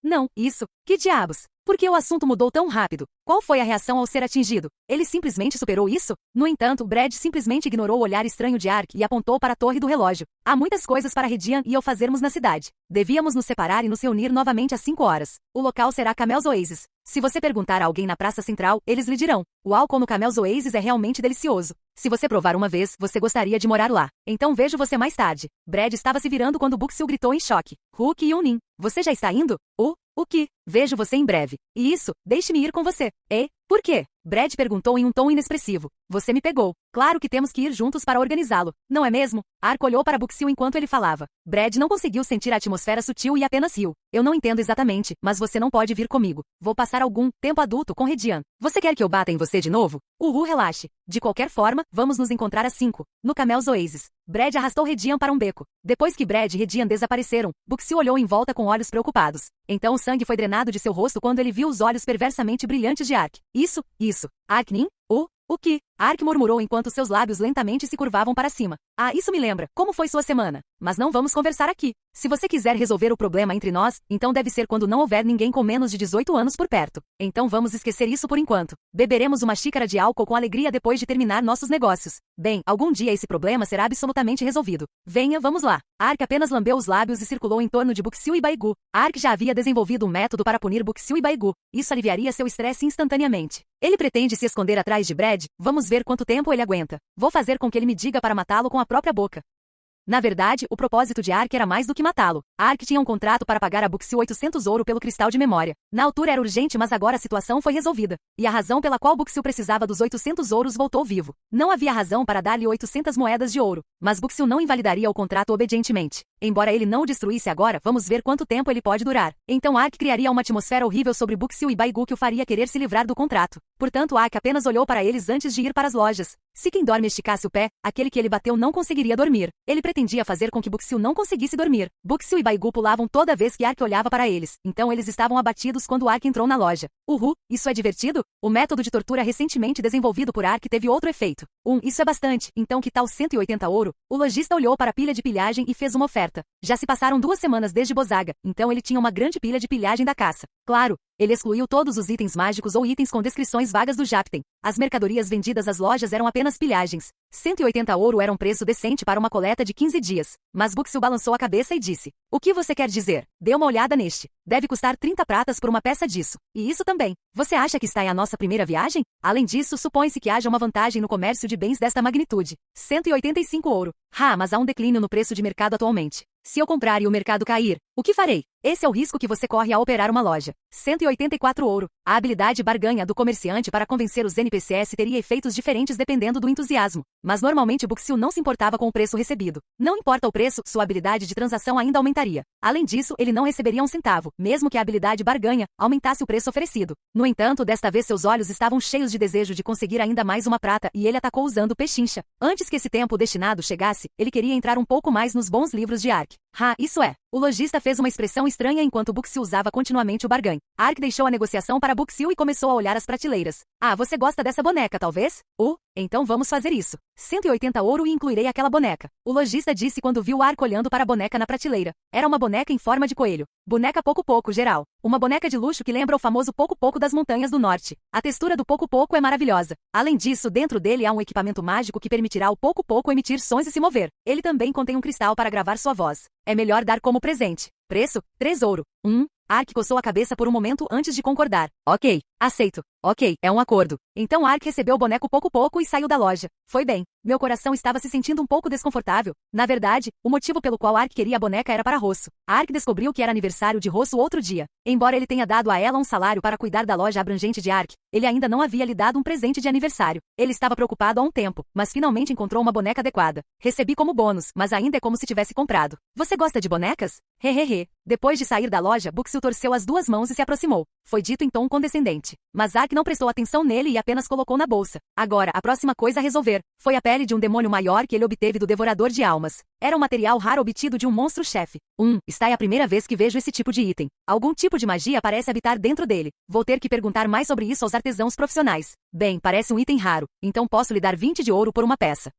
Não, isso. Que diabos? Por que o assunto mudou tão rápido? Qual foi a reação ao ser atingido? Ele simplesmente superou isso? No entanto, Brad simplesmente ignorou o olhar estranho de Ark e apontou para a torre do relógio. Há muitas coisas para Redian e eu fazermos na cidade. Devíamos nos separar e nos reunir novamente às 5 horas. O local será Camel's Oasis. Se você perguntar a alguém na praça central, eles lhe dirão. O álcool no Camel's Oasis é realmente delicioso. Se você provar uma vez, você gostaria de morar lá. Então vejo você mais tarde. Brad estava se virando quando Buxil gritou em choque. Hook e Yunin. Você já está indo? O que? Vejo você em breve. E isso, deixe-me ir com você. Por quê? Brad perguntou em um tom inexpressivo. Você me pegou. Claro que temos que ir juntos para organizá-lo, não é mesmo? Ark olhou para Buxil enquanto ele falava. Brad não conseguiu sentir a atmosfera sutil e apenas riu. Eu não entendo exatamente, mas você não pode vir comigo. Vou passar algum tempo adulto com Redian. Você quer que eu bata em você de novo? Relaxe. De qualquer forma, vamos nos encontrar às 5, no Camel's Oasis. Brad arrastou Redian para um beco. Depois que Brad e Redian desapareceram, Buxil olhou em volta com olhos preocupados. Então o sangue foi drenado de seu rosto quando ele viu os olhos perversamente brilhantes de Ark. Isso. Arknin? O que? Ark murmurou enquanto seus lábios lentamente se curvavam para cima. Ah, isso me lembra. Como foi sua semana? Mas não vamos conversar aqui. Se você quiser resolver o problema entre nós, então deve ser quando não houver ninguém com menos de 18 anos por perto. Então vamos esquecer isso por enquanto. Beberemos uma xícara de álcool com alegria depois de terminar nossos negócios. Bem, algum dia esse problema será absolutamente resolvido. Venha, vamos lá. Ark apenas lambeu os lábios e circulou em torno de Buxil e Baigu. Ark já havia desenvolvido um método para punir Buxil e Baigu. Isso aliviaria seu estresse instantaneamente. Ele pretende se esconder atrás de Brad. Vamos ver quanto tempo ele aguenta. Vou fazer com que ele me diga para matá-lo com a própria boca. Na verdade, o propósito de Ark era mais do que matá-lo. Ark tinha um contrato para pagar a Buxil 800 ouro pelo cristal de memória. Na altura era urgente, mas agora a situação foi resolvida. E a razão pela qual Buxil precisava dos 800 ouros voltou vivo. Não havia razão para dar-lhe 800 moedas de ouro. Mas Buxil não invalidaria o contrato obedientemente. Embora ele não o destruísse agora, vamos ver quanto tempo ele pode durar. Então Ark criaria uma atmosfera horrível sobre Buxil e Baigu que o faria querer se livrar do contrato. Portanto, Ark apenas olhou para eles antes de ir para as lojas. Se quem dorme esticasse o pé, aquele que ele bateu não conseguiria dormir. Ele pretendia fazer com que Buxil não conseguisse dormir. Buxil e Baigu pulavam toda vez que Ark olhava para eles. Então eles estavam abatidos quando Ark entrou na loja. Isso é divertido? O método de tortura recentemente desenvolvido por Ark teve outro efeito. Isso é bastante. Então que tal 180 ouro? O lojista olhou para a pilha de pilhagem e fez uma oferta. Já se passaram 2 semanas desde Bozaga, então ele tinha uma grande pilha de pilhagem da caça. Claro, ele excluiu todos os itens mágicos ou itens com descrições vagas do Japten. As mercadorias vendidas às lojas eram apenas pilhagens. 180 ouro era um preço decente para uma coleta de 15 dias. Mas Buxil balançou a cabeça e disse: O que você quer dizer? Dê uma olhada neste. Deve custar 30 pratas por uma peça disso. E isso também. Você acha que está em a nossa primeira viagem? Além disso, supõe-se que haja uma vantagem no comércio de bens desta magnitude. 185 ouro. Mas há um declínio no preço de mercado atualmente. Se eu comprar e o mercado cair, o que farei? Esse é o risco que você corre ao operar uma loja. 184 ouro. A habilidade barganha do comerciante para convencer os NPCs teria efeitos diferentes dependendo do entusiasmo. Mas normalmente Buxil não se importava com o preço recebido. Não importa o preço, sua habilidade de transação ainda aumentaria. Além disso, ele não receberia um centavo, mesmo que a habilidade barganha aumentasse o preço oferecido. No entanto, desta vez seus olhos estavam cheios de desejo de conseguir ainda mais uma prata e ele atacou usando pechincha. Antes que esse tempo destinado chegasse, ele queria entrar um pouco mais nos bons livros de Ark. Isso é. O lojista fez uma expressão estranha enquanto Buxil usava continuamente o barganha. Ark deixou a negociação para Buxil e começou a olhar as prateleiras. Você gosta dessa boneca, talvez? Então vamos fazer isso. 180 ouro e incluirei aquela boneca. O lojista disse quando viu Ark olhando para a boneca na prateleira. Era uma boneca em forma de coelho. Boneca Poco geral. Uma boneca de luxo que lembra o famoso Poco das montanhas do norte. A textura do Poco é maravilhosa. Além disso, dentro dele há um equipamento mágico que permitirá ao Poco emitir sons e se mover. Ele também contém um cristal para gravar sua voz. É melhor dar como presente. Preço? 3 ouro. Ark coçou a cabeça por um momento antes de concordar. Ok, aceito. Ok, é um acordo. Então Ark recebeu o boneco Poco e saiu da loja. Foi bem. Meu coração estava se sentindo um pouco desconfortável. Na verdade, o motivo pelo qual Ark queria a boneca era para Rosso. Ark descobriu que era aniversário de Rosso outro dia. Embora ele tenha dado a ela um salário para cuidar da loja abrangente de Ark, ele ainda não havia lhe dado um presente de aniversário. Ele estava preocupado há um tempo, mas finalmente encontrou uma boneca adequada. Recebi como bônus, mas ainda é como se tivesse comprado. Você gosta de bonecas? Depois de sair da loja, Buxil torceu as 2 mãos e se aproximou. Foi dito em tom condescendente. Mas Ark não prestou atenção nele e apenas colocou na bolsa. Agora, a próxima coisa a resolver foi a pele de um demônio maior que ele obteve do Devorador de Almas. Era um material raro obtido de um monstro-chefe. Está é a primeira vez que vejo esse tipo de item. Algum tipo de magia parece habitar dentro dele. Vou ter que perguntar mais sobre isso aos artesãos profissionais. Bem, parece um item raro, então posso lhe dar 20 de ouro por uma peça.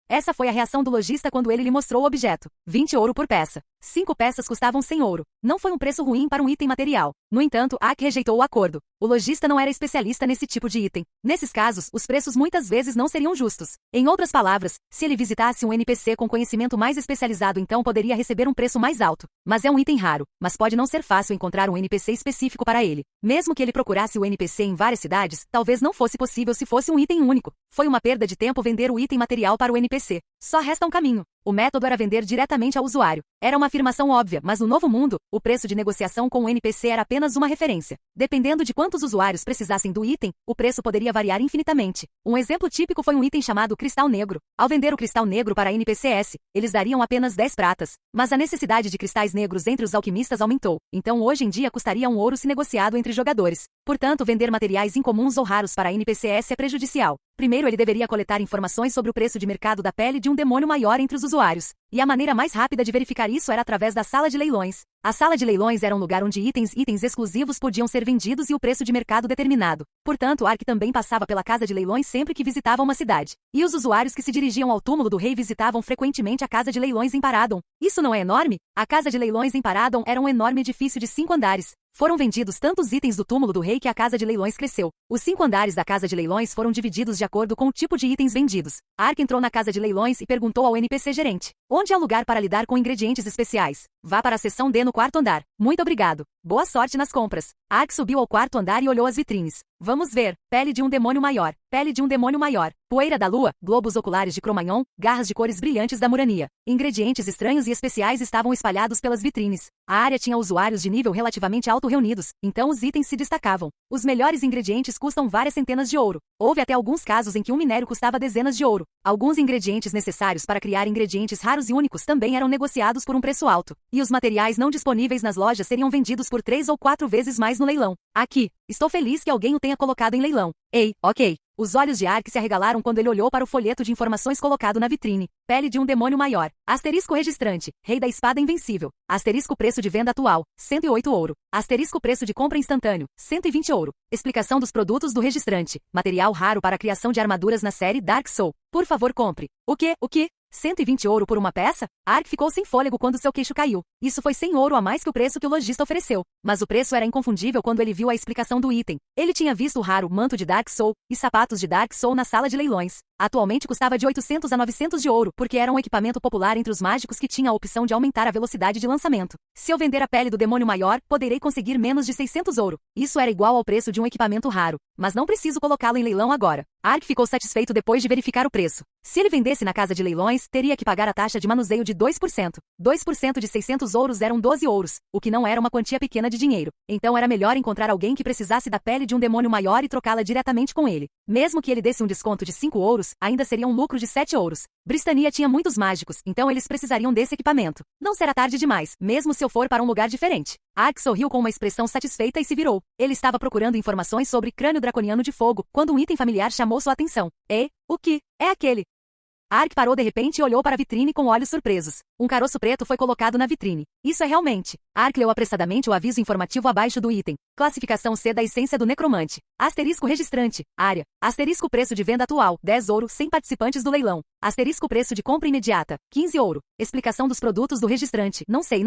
Essa foi a reação do lojista quando ele lhe mostrou o objeto. 20 ouro por peça. 5 peças custavam 100 ouro. Não foi um preço ruim para um item material. No entanto, Ark rejeitou o acordo. O lojista não era especialista nesse tipo de item. Nesses casos, os preços muitas vezes não seriam justos. Em outras palavras, se ele visitasse um NPC com conhecimento mais especializado, então poderia receber um preço mais alto. Mas é um item raro, mas pode não ser fácil encontrar um NPC específico para ele. Mesmo que ele procurasse o NPC em várias cidades, talvez não fosse possível se fosse um item único. Foi uma perda de tempo vender o item material para o NPC. Só resta um caminho. O método era vender diretamente ao usuário. Era uma afirmação óbvia, mas no novo mundo, o preço de negociação com o NPC era apenas uma referência. Dependendo de quantos usuários precisassem do item, o preço poderia variar infinitamente. Um exemplo típico foi um item chamado Cristal Negro. Ao vender o Cristal Negro para NPCs, eles dariam apenas 10 pratas. Mas a necessidade de cristais negros entre os alquimistas aumentou. Então hoje em dia custaria 1 ouro se negociado entre jogadores. Portanto, vender materiais incomuns ou raros para NPCs é prejudicial. Primeiro ele deveria coletar informações sobre o preço de mercado da pele de um demônio maior entre os usuários. E a maneira mais rápida de verificar isso era através da sala de leilões. A sala de leilões era um lugar onde itens exclusivos podiam ser vendidos e o preço de mercado determinado. Portanto, Ark também passava pela casa de leilões sempre que visitava uma cidade. E os usuários que se dirigiam ao túmulo do rei visitavam frequentemente a casa de leilões em Paradon. Isso não é enorme? A casa de leilões em Paradon era um enorme edifício de 5 andares. Foram vendidos tantos itens do túmulo do rei que a casa de leilões cresceu. Os 5 andares da casa de leilões foram divididos de acordo com o tipo de itens vendidos. Ark entrou na casa de leilões e perguntou ao NPC gerente: onde há lugar para lidar com ingredientes especiais? Vá para a seção D no 4º andar. Muito obrigado. Boa sorte nas compras. Ark subiu ao 4º andar e olhou as vitrines. Vamos ver. Pele de um demônio maior. Pele de um demônio maior. Poeira da lua, globos oculares de Cro-Magnon, garras de cores brilhantes da Murania. Ingredientes estranhos e especiais estavam espalhados pelas vitrines. A área tinha usuários de nível relativamente alto reunidos, então os itens se destacavam. Os melhores ingredientes custam várias centenas de ouro. Houve até alguns casos em que um minério custava dezenas de ouro. Alguns ingredientes necessários para criar ingredientes raros e únicos também eram negociados por um preço alto. E os materiais não disponíveis nas lojas seriam vendidos por 3 ou 4 vezes mais no leilão. Aqui, estou feliz que alguém o tenha colocado em leilão. Ei, ok. Os olhos de Ark se arregalaram quando ele olhou para o folheto de informações colocado na vitrine. Pele de um demônio maior. Asterisco registrante. Rei da espada invencível. Asterisco preço de venda atual. 108 ouro. Asterisco preço de compra instantâneo. 120 ouro. Explicação dos produtos do registrante. Material raro para a criação de armaduras na série Dark Soul. Por favor, compre. O quê? 120 ouro por uma peça? Ark ficou sem fôlego quando seu queixo caiu. Isso foi 100 ouro a mais que o preço que o lojista ofereceu. Mas o preço era inconfundível quando ele viu a explicação do item. Ele tinha visto o raro manto de Dark Soul e sapatos de Dark Soul na sala de leilões. Atualmente custava de 800 a 900 de ouro, porque era um equipamento popular entre os mágicos que tinha a opção de aumentar a velocidade de lançamento. Se eu vender a pele do demônio maior, poderei conseguir menos de 600 ouro. Isso era igual ao preço de um equipamento raro. Mas não preciso colocá-lo em leilão agora. Ark ficou satisfeito depois de verificar o preço. Se ele vendesse na casa de leilões, teria que pagar a taxa de manuseio de 2%. 2% de 600 ouros eram 12 ouros, o que não era uma quantia pequena de dinheiro. Então era melhor encontrar alguém que precisasse da pele de um demônio maior e trocá-la diretamente com ele. Mesmo que ele desse um desconto de 5 ouros, ainda seria um lucro de 7 ouros. Bristania tinha muitos mágicos, então eles precisariam desse equipamento. Não será tarde demais, mesmo se eu for para um lugar diferente. Ark sorriu com uma expressão satisfeita e se virou. Ele estava procurando informações sobre crânio draconiano de fogo, quando um item familiar chamou sua atenção. O que? É aquele. Ark parou de repente e olhou para a vitrine com olhos surpresos. Um caroço preto foi colocado na vitrine. Isso é realmente. Ark leu apressadamente o aviso informativo abaixo do item. Classificação C da essência do necromante. Asterisco registrante. Área. Asterisco preço de venda atual. 10 ouro, sem participantes do leilão. Asterisco preço de compra imediata. 15 ouro. Explicação dos produtos do registrante. Não sei.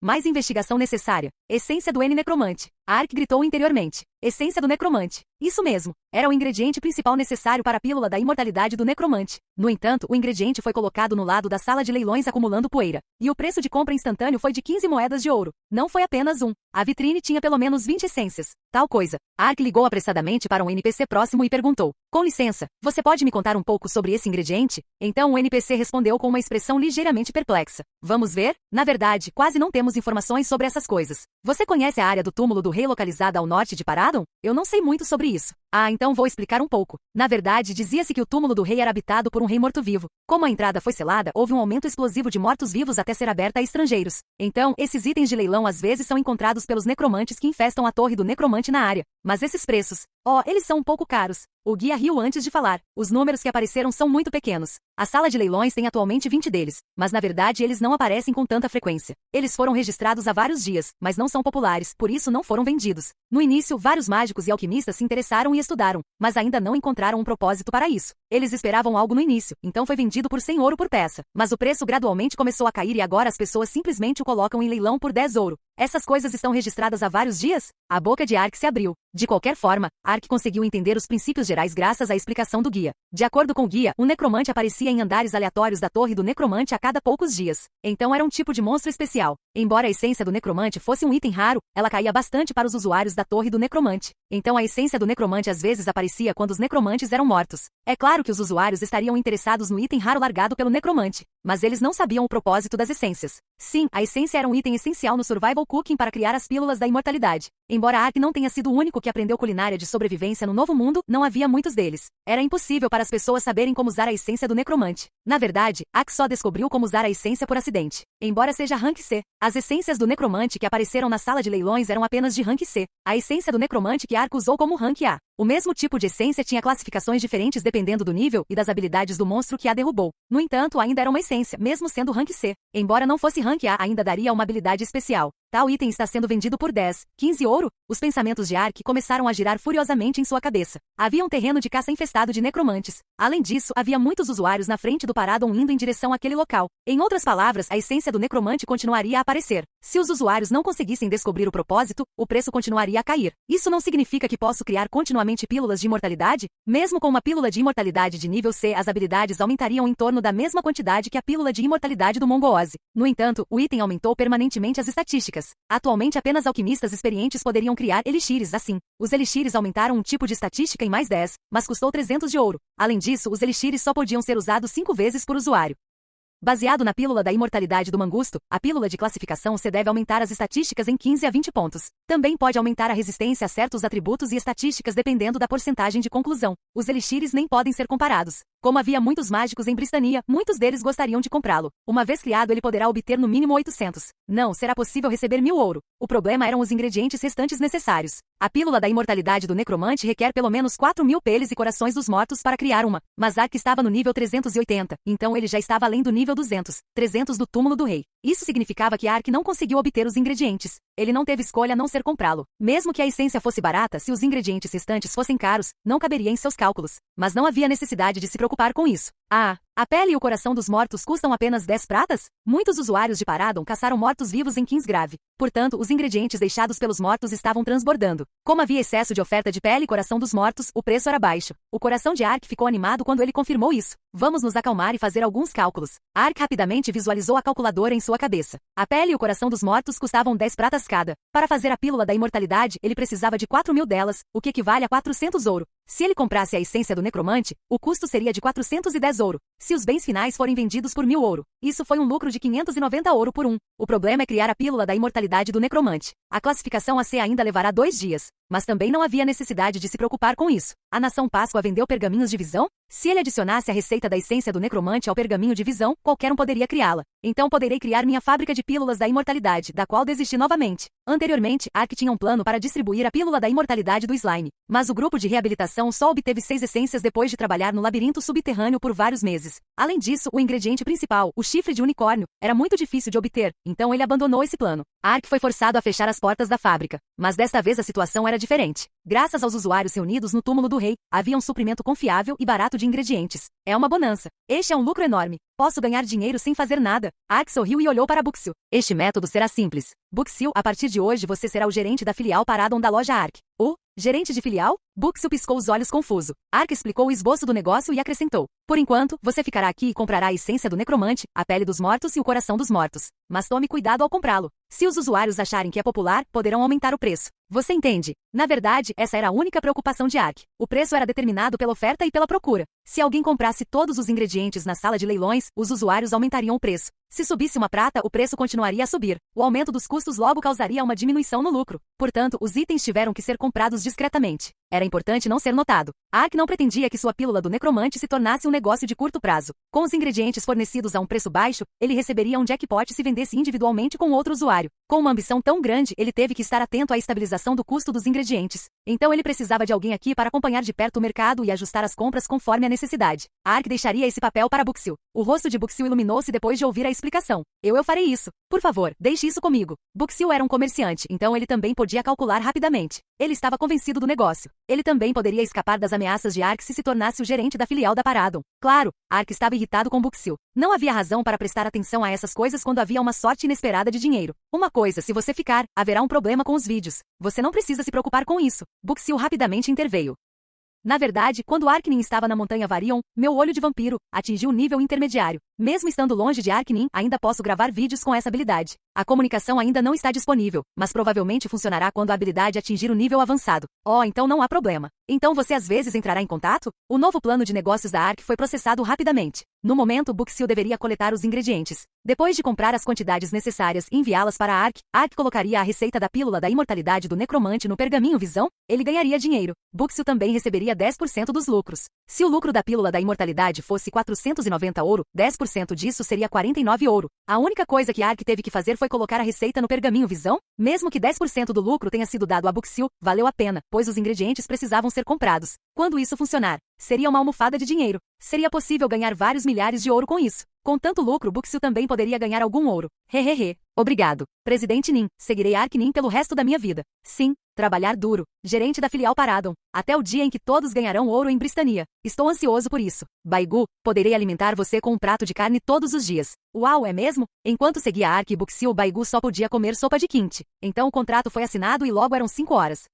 Mais investigação necessária. Essência do N-necromante. Ark gritou interiormente. Essência do necromante. Isso mesmo. Era o ingrediente principal necessário para a pílula da imortalidade do necromante. No entanto, o ingrediente foi colocado no lado da sala de leilões acumulando poeira. E o preço de compra instantâneo foi de 15 moedas de ouro. Não foi apenas um. A vitrine tinha pelo menos 20 essências. Tal coisa. Ark ligou apressadamente para um NPC próximo e perguntou: com licença, você pode me contar um pouco sobre esse ingrediente? Então o NPC respondeu com uma expressão ligeiramente perplexa. Vamos ver? Na verdade, quase não temos informações sobre essas coisas. Você conhece a área do túmulo do rei localizada ao norte de Paradon? Eu não sei muito sobre isso. Então vou explicar um pouco. Na verdade, dizia-se que o túmulo do rei era habitado por um rei morto-vivo. Como a entrada foi selada, houve um aumento explosivo de mortos-vivos até ser aberta a estrangeiros. Então, esses itens de leilão às vezes são encontrados pelos necromantes que infestam a torre do necromante na área. Mas esses preços, eles são um pouco caros. O guia riu antes de falar. Os números que apareceram são muito pequenos. A sala de leilões tem atualmente 20 deles, mas na verdade eles não aparecem com tanta frequência. Eles foram registrados há vários dias, mas não são populares, por isso não foram vendidos. No início, vários mágicos e alquimistas se interessaram e estudaram, mas ainda não encontraram um propósito para isso. Eles esperavam algo no início, então foi vendido por 100 ouro por peça. Mas o preço gradualmente começou a cair e agora as pessoas simplesmente o colocam em leilão por 10 ouro. Essas coisas estão registradas há vários dias? A boca de Ark se abriu. De qualquer forma, Ark conseguiu entender os princípios gerais graças à explicação do guia. De acordo com o guia, um necromante aparecia em andares aleatórios da torre do necromante a cada poucos dias. Então era um tipo de monstro especial. Embora a essência do necromante fosse um item raro, ela caía bastante para os usuários da torre do necromante. Então a essência do necromante às vezes aparecia quando os necromantes eram mortos. É claro que os usuários estariam interessados no item raro largado pelo necromante, mas eles não sabiam o propósito das essências. Sim, a essência era um item essencial no survival cooking para criar as pílulas da imortalidade. Embora Ark não tenha sido o único que aprendeu culinária de sobrevivência no Novo Mundo, não havia muitos deles. Era impossível para as pessoas saberem como usar a essência do necromante. Na verdade, Ark só descobriu como usar a essência por acidente. Embora seja Rank C, as essências do necromante que apareceram na sala de leilões eram apenas de Rank C. A essência do necromante que Ark usou como Rank A. O mesmo tipo de essência tinha classificações diferentes dependendo do nível e das habilidades do monstro que a derrubou. No entanto, ainda era uma essência, mesmo sendo Rank C. Embora não fosse Rank A, ainda daria uma habilidade especial. Tal item está sendo vendido por 10, 15 ouro? Os pensamentos de Ark começaram a girar furiosamente em sua cabeça. Havia um terreno de caça infestado de necromantes. Além disso, havia muitos usuários na frente do Paradon indo em direção àquele local. Em outras palavras, a essência do necromante continuaria a aparecer. Se os usuários não conseguissem descobrir o propósito, o preço continuaria a cair. Isso não significa que posso criar continuamente pílulas de imortalidade? Mesmo com uma pílula de imortalidade de nível C, as habilidades aumentariam em torno da mesma quantidade que a pílula de imortalidade do Mongoose. No entanto, o item aumentou permanentemente as estatísticas. Atualmente apenas alquimistas experientes poderiam criar elixires assim. Os elixires aumentaram um tipo de estatística em mais 10, mas custou 300 de ouro. Além disso, os elixires só podiam ser usados 5 vezes por usuário. Baseado na pílula da imortalidade do mangusto, a pílula de classificação C deve aumentar as estatísticas em 15 a 20 pontos. Também pode aumentar a resistência a certos atributos e estatísticas dependendo da porcentagem de conclusão. Os elixires nem podem ser comparados. Como havia muitos mágicos em Bristania, muitos deles gostariam de comprá-lo. Uma vez criado, ele poderá obter no mínimo 800. Não será possível receber 1000 ouro. O problema eram os ingredientes restantes necessários. A pílula da imortalidade do necromante requer pelo menos 4.000 peles e corações dos mortos para criar uma. Mas Ark estava no nível 380, então ele já estava além do nível 200, 300 do túmulo do rei. Isso significava que Ark não conseguiu obter os ingredientes. Ele não teve escolha a não ser comprá-lo. Mesmo que a essência fosse barata, se os ingredientes restantes fossem caros, não caberia em seus cálculos. Mas não havia necessidade de se preocupar com isso. A pele e o coração dos mortos custam apenas 10 pratas? Muitos usuários de Paradon caçaram mortos-vivos em Kingsgrave. Portanto, os ingredientes deixados pelos mortos estavam transbordando. Como havia excesso de oferta de pele e coração dos mortos, o preço era baixo. O coração de Ark ficou animado quando ele confirmou isso. Vamos nos acalmar e fazer alguns cálculos. Ark rapidamente visualizou a calculadora em sua cabeça. A pele e o coração dos mortos custavam 10 pratas cada. Para fazer a pílula da imortalidade, ele precisava de 4.000 delas, o que equivale a 400 ouro. Se ele comprasse a essência do necromante, o custo seria de 410 ouro. Se os bens finais forem vendidos por 1000 ouro, isso foi um lucro de 590 ouro por um. O problema é criar a pílula da imortalidade do necromante. A classificação AC ainda levará 2 dias, mas também não havia necessidade de se preocupar com isso. A nação Páscoa vendeu pergaminhos de visão? Se ele adicionasse a receita da essência do necromante ao pergaminho de visão, qualquer um poderia criá-la. Então poderei criar minha fábrica de pílulas da imortalidade, da qual desisti novamente. Anteriormente, Ark tinha um plano para distribuir a pílula da imortalidade do slime, mas o grupo de reabilitação só obteve 6 essências depois de trabalhar no labirinto subterrâneo por vários meses. Além disso, o ingrediente principal, o chifre de unicórnio, era muito difícil de obter, então ele abandonou esse plano. Ark foi forçado a fechar as portas da fábrica, mas desta vez a situação era diferente. Graças aos usuários reunidos no túmulo do rei, havia um suprimento confiável e barato de ingredientes. É uma bonança. Este é um lucro enorme. Posso ganhar dinheiro sem fazer nada. Ark sorriu e olhou para Buxil. Este método será simples. Buxil, a partir de hoje você será o gerente da filial Paradon da loja Ark. O gerente de filial? Buxil piscou os olhos confuso. Ark explicou o esboço do negócio e acrescentou. Por enquanto, você ficará aqui e comprará a essência do necromante, a pele dos mortos e o coração dos mortos. Mas tome cuidado ao comprá-lo. Se os usuários acharem que é popular, poderão aumentar o preço. Você entende? Na verdade, essa era a única preocupação de Ark. O preço era determinado pela oferta e pela procura. Se alguém comprasse todos os ingredientes na sala de leilões, os usuários aumentariam o preço. Se subisse uma prata, o preço continuaria a subir. O aumento dos custos logo causaria uma diminuição no lucro. Portanto, os itens tiveram que ser comprados discretamente. Era importante não ser notado. Ark não pretendia que sua pílula do necromante se tornasse um negócio de curto prazo. Com os ingredientes fornecidos a um preço baixo, ele receberia um jackpot se vendesse individualmente com outro usuário. Com uma ambição tão grande, ele teve que estar atento à estabilização do custo dos ingredientes. Então ele precisava de alguém aqui para acompanhar de perto o mercado e ajustar as compras conforme a necessidade. Ark deixaria esse papel para Buxil. O rosto de Buxil iluminou-se depois de ouvir a explicação. Eu farei isso. Por favor, deixe isso comigo. Buxil era um comerciante, então ele também podia calcular rapidamente. Ele estava convencido do negócio. Ele também poderia escapar das ameaças de Ark se tornasse o gerente da filial da Paradon. Claro, Ark estava irritado com Buxil. Não havia razão para prestar atenção a essas coisas quando havia uma sorte inesperada de dinheiro. Uma coisa, se você ficar, haverá um problema com os vídeos. Você não precisa se preocupar com isso. Buxil rapidamente interveio. Na verdade, quando Arquinin estava na montanha Varion, meu olho de vampiro atingiu o nível intermediário. Mesmo estando longe de Arquinin, ainda posso gravar vídeos com essa habilidade. A comunicação ainda não está disponível, mas provavelmente funcionará quando a habilidade atingir o nível avançado. Oh, então não há problema. Então você às vezes entrará em contato? O novo plano de negócios da Ark foi processado rapidamente. No momento, Buxil deveria coletar os ingredientes. Depois de comprar as quantidades necessárias e enviá-las para a Ark colocaria a receita da pílula da imortalidade do necromante no pergaminho Visão, ele ganharia dinheiro. Buxil também receberia 10% dos lucros. Se o lucro da pílula da imortalidade fosse 490 ouro, 10% disso seria 49 ouro. A única coisa que a Ark teve que fazer foi colocar a receita no pergaminho Visão? Mesmo que 10% do lucro tenha sido dado a Buxil, valeu a pena, pois os ingredientes precisavam ser comprados. Quando isso funcionar, seria uma almofada de dinheiro. Seria possível ganhar vários milhares de ouro com isso. Com tanto lucro, Buxil também poderia ganhar algum ouro. Hehehe. Obrigado. Presidente Nin, seguirei Ark Nin pelo resto da minha vida. Sim, trabalhar duro. Gerente da filial Paradon. Até o dia em que todos ganharão ouro em Bristania. Estou ansioso por isso. Baigu, poderei alimentar você com um prato de carne todos os dias. Uau, é mesmo? Enquanto seguia Ark e Buxil, Baigu só podia comer sopa de quinte. Então o contrato foi assinado e logo eram 5 horas.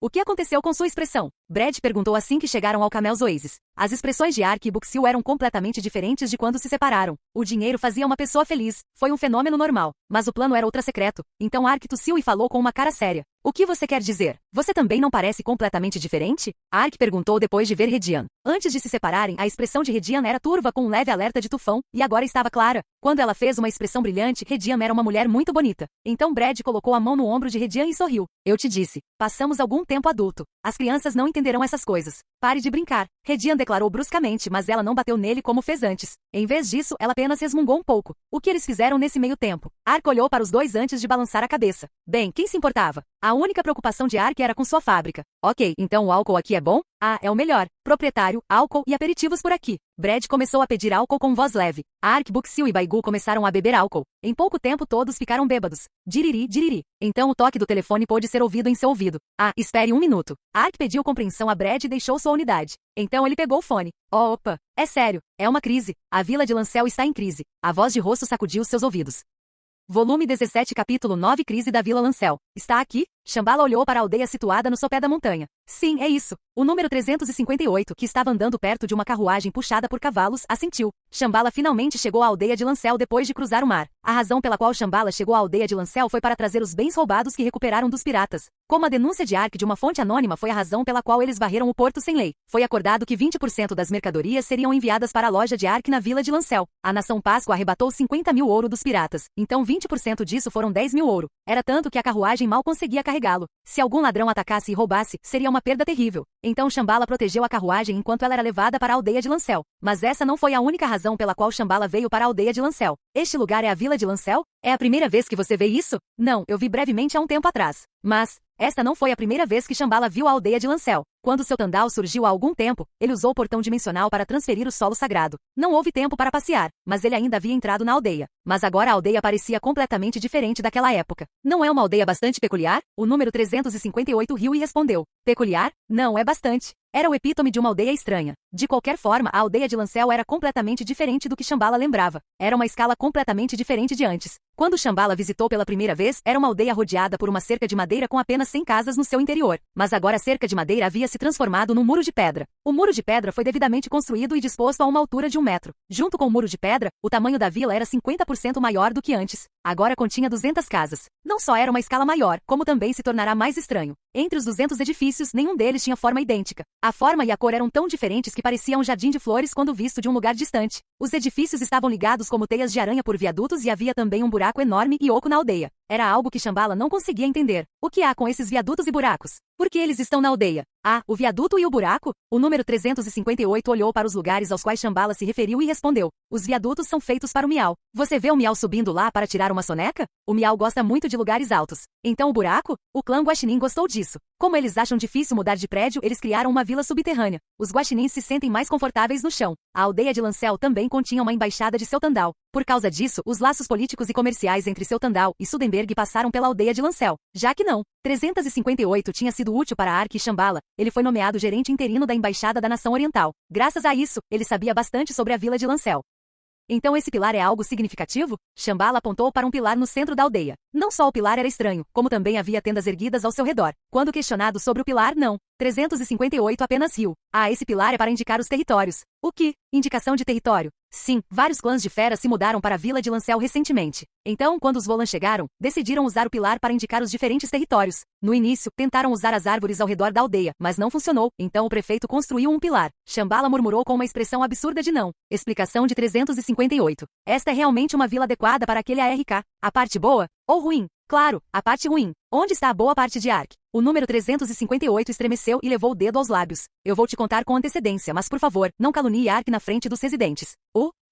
O que aconteceu com sua expressão? Brad perguntou assim que chegaram ao Camel's Oasis. As expressões de Ark e Buxil eram completamente diferentes de quando se separaram. O dinheiro fazia uma pessoa feliz. Foi um fenômeno normal. Mas o plano era ultra secreto. Então Ark tossiu e falou com uma cara séria. O que você quer dizer? Você também não parece completamente diferente? Ark perguntou depois de ver Redian. Antes de se separarem, a expressão de Redian era turva com um leve alerta de tufão, e agora estava clara. Quando ela fez uma expressão brilhante, Redian era uma mulher muito bonita. Então Brad colocou a mão no ombro de Redian e sorriu. Eu te disse. Passamos algum tempo adulto. As crianças não entenderão essas coisas. Pare de brincar. Redian declarou bruscamente, mas ela não bateu nele como fez antes. Em vez disso, ela apenas resmungou um pouco. O que eles fizeram nesse meio tempo? Ark olhou para os dois antes de balançar a cabeça. Bem, quem se importava? A única preocupação de Ark era com sua fábrica. Ok, então o álcool aqui é bom? Ah, é o melhor. Proprietário, álcool e aperitivos por aqui. Brad começou a pedir álcool com voz leve. Ark, Buxil e Baigu começaram a beber álcool. Em pouco tempo todos ficaram bêbados. Diriri, diriri. Então o toque do telefone pôde ser ouvido em seu ouvido. Ah, espere um minuto. Ark pediu compreensão a Brad e deixou sua unidade. Então ele pegou o fone. Oh, opa. É sério. É uma crise. A vila de Lancel está em crise. A voz de Rosso sacudiu seus ouvidos. Volume 17 Capítulo 9 Crise da Vila Lancel. Está aqui? Shambhala olhou para a aldeia situada no sopé da montanha. Sim, é isso. O número 358, que estava andando perto de uma carruagem puxada por cavalos, assentiu. Shambhala finalmente chegou à aldeia de Lancel depois de cruzar o mar. A razão pela qual Shambhala chegou à aldeia de Lancel foi para trazer os bens roubados que recuperaram dos piratas. Como a denúncia de Ark de uma fonte anônima foi a razão pela qual eles varreram o porto sem lei, foi acordado que 20% das mercadorias seriam enviadas para a loja de Ark na vila de Lancel. A nação Páscoa arrebatou 50 mil ouro dos piratas, então 20% disso foram 10 mil ouro. Era tanto que a carruagem mal conseguia carregá-lo. Se algum ladrão atacasse e roubasse, seria uma perda terrível. Então Shambhala protegeu a carruagem enquanto ela era levada para a aldeia de Lancel. Mas essa não foi a única razão pela qual Shambhala veio para a aldeia de Lancel. Este lugar é a vila de Lancel? É a primeira vez que você vê isso? Não, eu vi brevemente há um tempo atrás. Mas esta não foi a primeira vez que Shambhala viu a aldeia de Lancel. Quando seu Tandal surgiu há algum tempo, ele usou o portão dimensional para transferir o solo sagrado. Não houve tempo para passear, mas ele ainda havia entrado na aldeia. Mas agora a aldeia parecia completamente diferente daquela época. Não é uma aldeia bastante peculiar? O número 358 riu e respondeu. Peculiar? Não, é bastante. Era o epítome de uma aldeia estranha. De qualquer forma, a aldeia de Lancel era completamente diferente do que Shambhala lembrava. Era uma escala completamente diferente de antes. Quando Shambhala visitou pela primeira vez, era uma aldeia rodeada por uma cerca de madeira com apenas 100 casas no seu interior. Mas agora a cerca de madeira havia se transformado num muro de pedra. O muro de pedra foi devidamente construído e disposto a uma altura de 1 metro. Junto com o muro de pedra, o tamanho da vila era 50% maior do que antes. Agora continha 200 casas. Não só era uma escala maior, como também se tornará mais estranho. Entre os 200 edifícios, nenhum deles tinha forma idêntica. A forma e a cor eram tão diferentes que parecia um jardim de flores quando visto de um lugar distante. Os edifícios estavam ligados como teias de aranha por viadutos e havia também um buraco enorme e oco na aldeia. Era algo que Shambhala não conseguia entender. O que há com esses viadutos e buracos? Por que eles estão na aldeia? Ah, o viaduto e o buraco? O número 358 olhou para os lugares aos quais Shambhala se referiu e respondeu. Os viadutos são feitos para o Miau. Você vê o Miau subindo lá para tirar uma soneca? O Miau gosta muito de lugares altos. Então o buraco? O clã Guaxinim gostou disso. Como eles acham difícil mudar de prédio, eles criaram uma vila subterrânea. Os Guaxinins se sentem mais confortáveis no chão. A aldeia de Lancel também continha uma embaixada de seu Tandal. Por causa disso, os laços políticos e comerciais entre seu Tandal e Sudenberg passaram pela aldeia de Lancel. Já que não, 358 tinha sido útil para Ark e Shambhala, ele foi nomeado gerente interino da embaixada da nação oriental. Graças a isso, ele sabia bastante sobre a vila de Lancel. Então esse pilar é algo significativo? Shambhala apontou para um pilar no centro da aldeia. Não só o pilar era estranho, como também havia tendas erguidas ao seu redor. Quando questionado sobre o pilar, não. 358 apenas riu. Ah, esse pilar é para indicar os territórios. O que? Indicação de território? Sim, vários clãs de feras se mudaram para a vila de Lancel recentemente. Então, quando os Volan chegaram, decidiram usar o pilar para indicar os diferentes territórios. No início, tentaram usar as árvores ao redor da aldeia, mas não funcionou, então o prefeito construiu um pilar. Shambhala murmurou com uma expressão absurda de não. Explicação de 358. Esta é realmente uma vila adequada para aquele ARK. A parte boa? Ou ruim? Claro, a parte ruim. Onde está a boa parte de Ark? O número 358 estremeceu e levou o dedo aos lábios. Eu vou te contar com antecedência, mas por favor, não calunie Ark na frente dos residentes.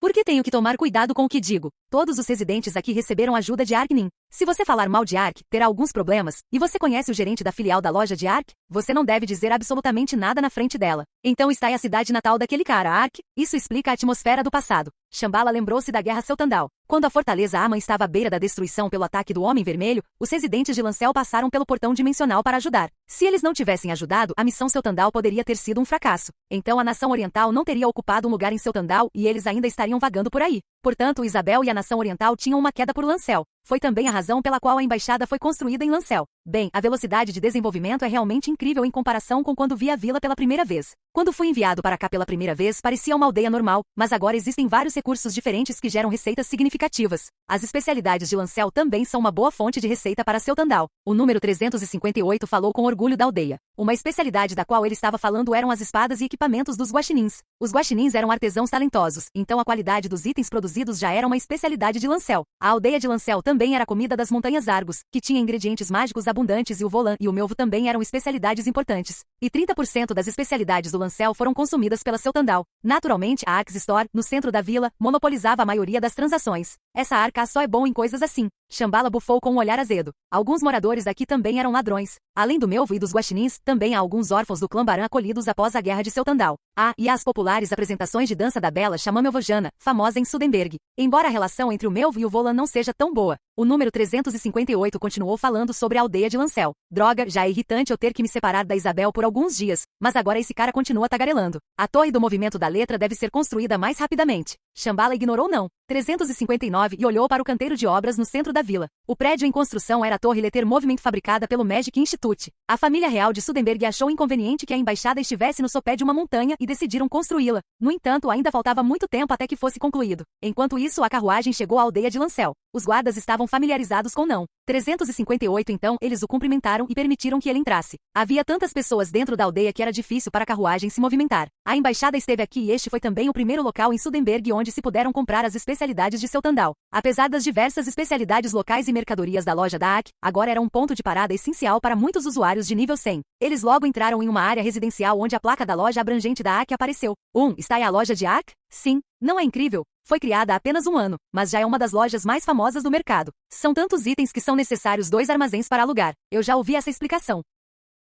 Por que tenho que tomar cuidado com o que digo? Todos os residentes aqui receberam ajuda de Arknin. Se você falar mal de Ark, terá alguns problemas, e você conhece o gerente da filial da loja de Ark? Você não deve dizer absolutamente nada na frente dela. Então está aí a cidade natal daquele cara, Ark? Isso explica a atmosfera do passado. Shambhala lembrou-se da Guerra Seltandal. Quando a fortaleza Aman estava à beira da destruição pelo ataque do Homem Vermelho, os residentes de Lancel passaram pelo portão dimensional para ajudar. Se eles não tivessem ajudado, a missão Seltandal poderia ter sido um fracasso. Então a nação oriental não teria ocupado um lugar em Seltandal e eles ainda estariam vagando por aí. Portanto, Isabel e a nação oriental tinham uma queda por Lancel. Foi também a razão pela qual a embaixada foi construída em Lancel. Bem, a velocidade de desenvolvimento é realmente incrível em comparação com quando vi a vila pela primeira vez. Quando fui enviado para cá pela primeira vez, parecia uma aldeia normal, mas agora existem vários recursos diferentes que geram receitas significativas. As especialidades de Lancel também são uma boa fonte de receita para Seltandal. O número 358 falou com orgulho da aldeia. Uma especialidade da qual ele estava falando eram as espadas e equipamentos dos guaxinins. Os guaxinins eram artesãos talentosos, então a qualidade dos itens produzidos já era uma especialidade de Lancel. A aldeia de Lancel também era comida das montanhas Argos, que tinha ingredientes mágicos abundantes, e o Volan e o Melvo também eram especialidades importantes. E 30% das especialidades do Lancel foram consumidas pela Seltandal. Naturalmente, a Axe Store, no centro da vila, monopolizava a maioria das transações. Essa arca só é bom em coisas assim. Shambhala bufou com um olhar azedo. Alguns moradores daqui também eram ladrões. Além do Melvo e dos guaxinins, também há alguns órfãos do clã Baran acolhidos após a guerra de Seltandal. E há as populares apresentações de dança da bela Xamã Melvojana, famosa em Sudenberg. Embora a relação entre o Melvo e o Volan não seja tão boa, o número 358 continuou falando sobre a aldeia de Lancel. Droga, já é irritante eu ter que me separar da Isabel por alguns dias, mas agora esse cara continua tagarelando. A torre do movimento da letra deve ser construída mais rapidamente. Shambhala ignorou não. 359 e olhou para o canteiro de obras no centro da vila. O prédio em construção era a Torre Letter Movement fabricada pelo Magic Institute. A família real de Sudenberg achou inconveniente que a embaixada estivesse no sopé de uma montanha e decidiram construí-la. No entanto, ainda faltava muito tempo até que fosse concluído. Enquanto isso, a carruagem chegou à aldeia de Lancel. Os guardas estavam familiarizados com não. 358 então, eles o cumprimentaram e permitiram que ele entrasse. Havia tantas pessoas dentro da aldeia que era difícil para a carruagem se movimentar. A embaixada esteve aqui e este foi também o primeiro local em Sudenberg onde se puderam comprar as especialidades de Seltandal. Apesar das diversas especialidades locais e mercadorias da loja da AK, agora era um ponto de parada essencial para muitos usuários de nível 100. Eles logo entraram em uma área residencial onde a placa da loja abrangente da AK apareceu. Está aí a loja de AK? Sim. Não é incrível? Foi criada há apenas um ano, mas já é uma das lojas mais famosas do mercado. São tantos itens que são necessários 2 armazéns para alugar. Eu já ouvi essa explicação.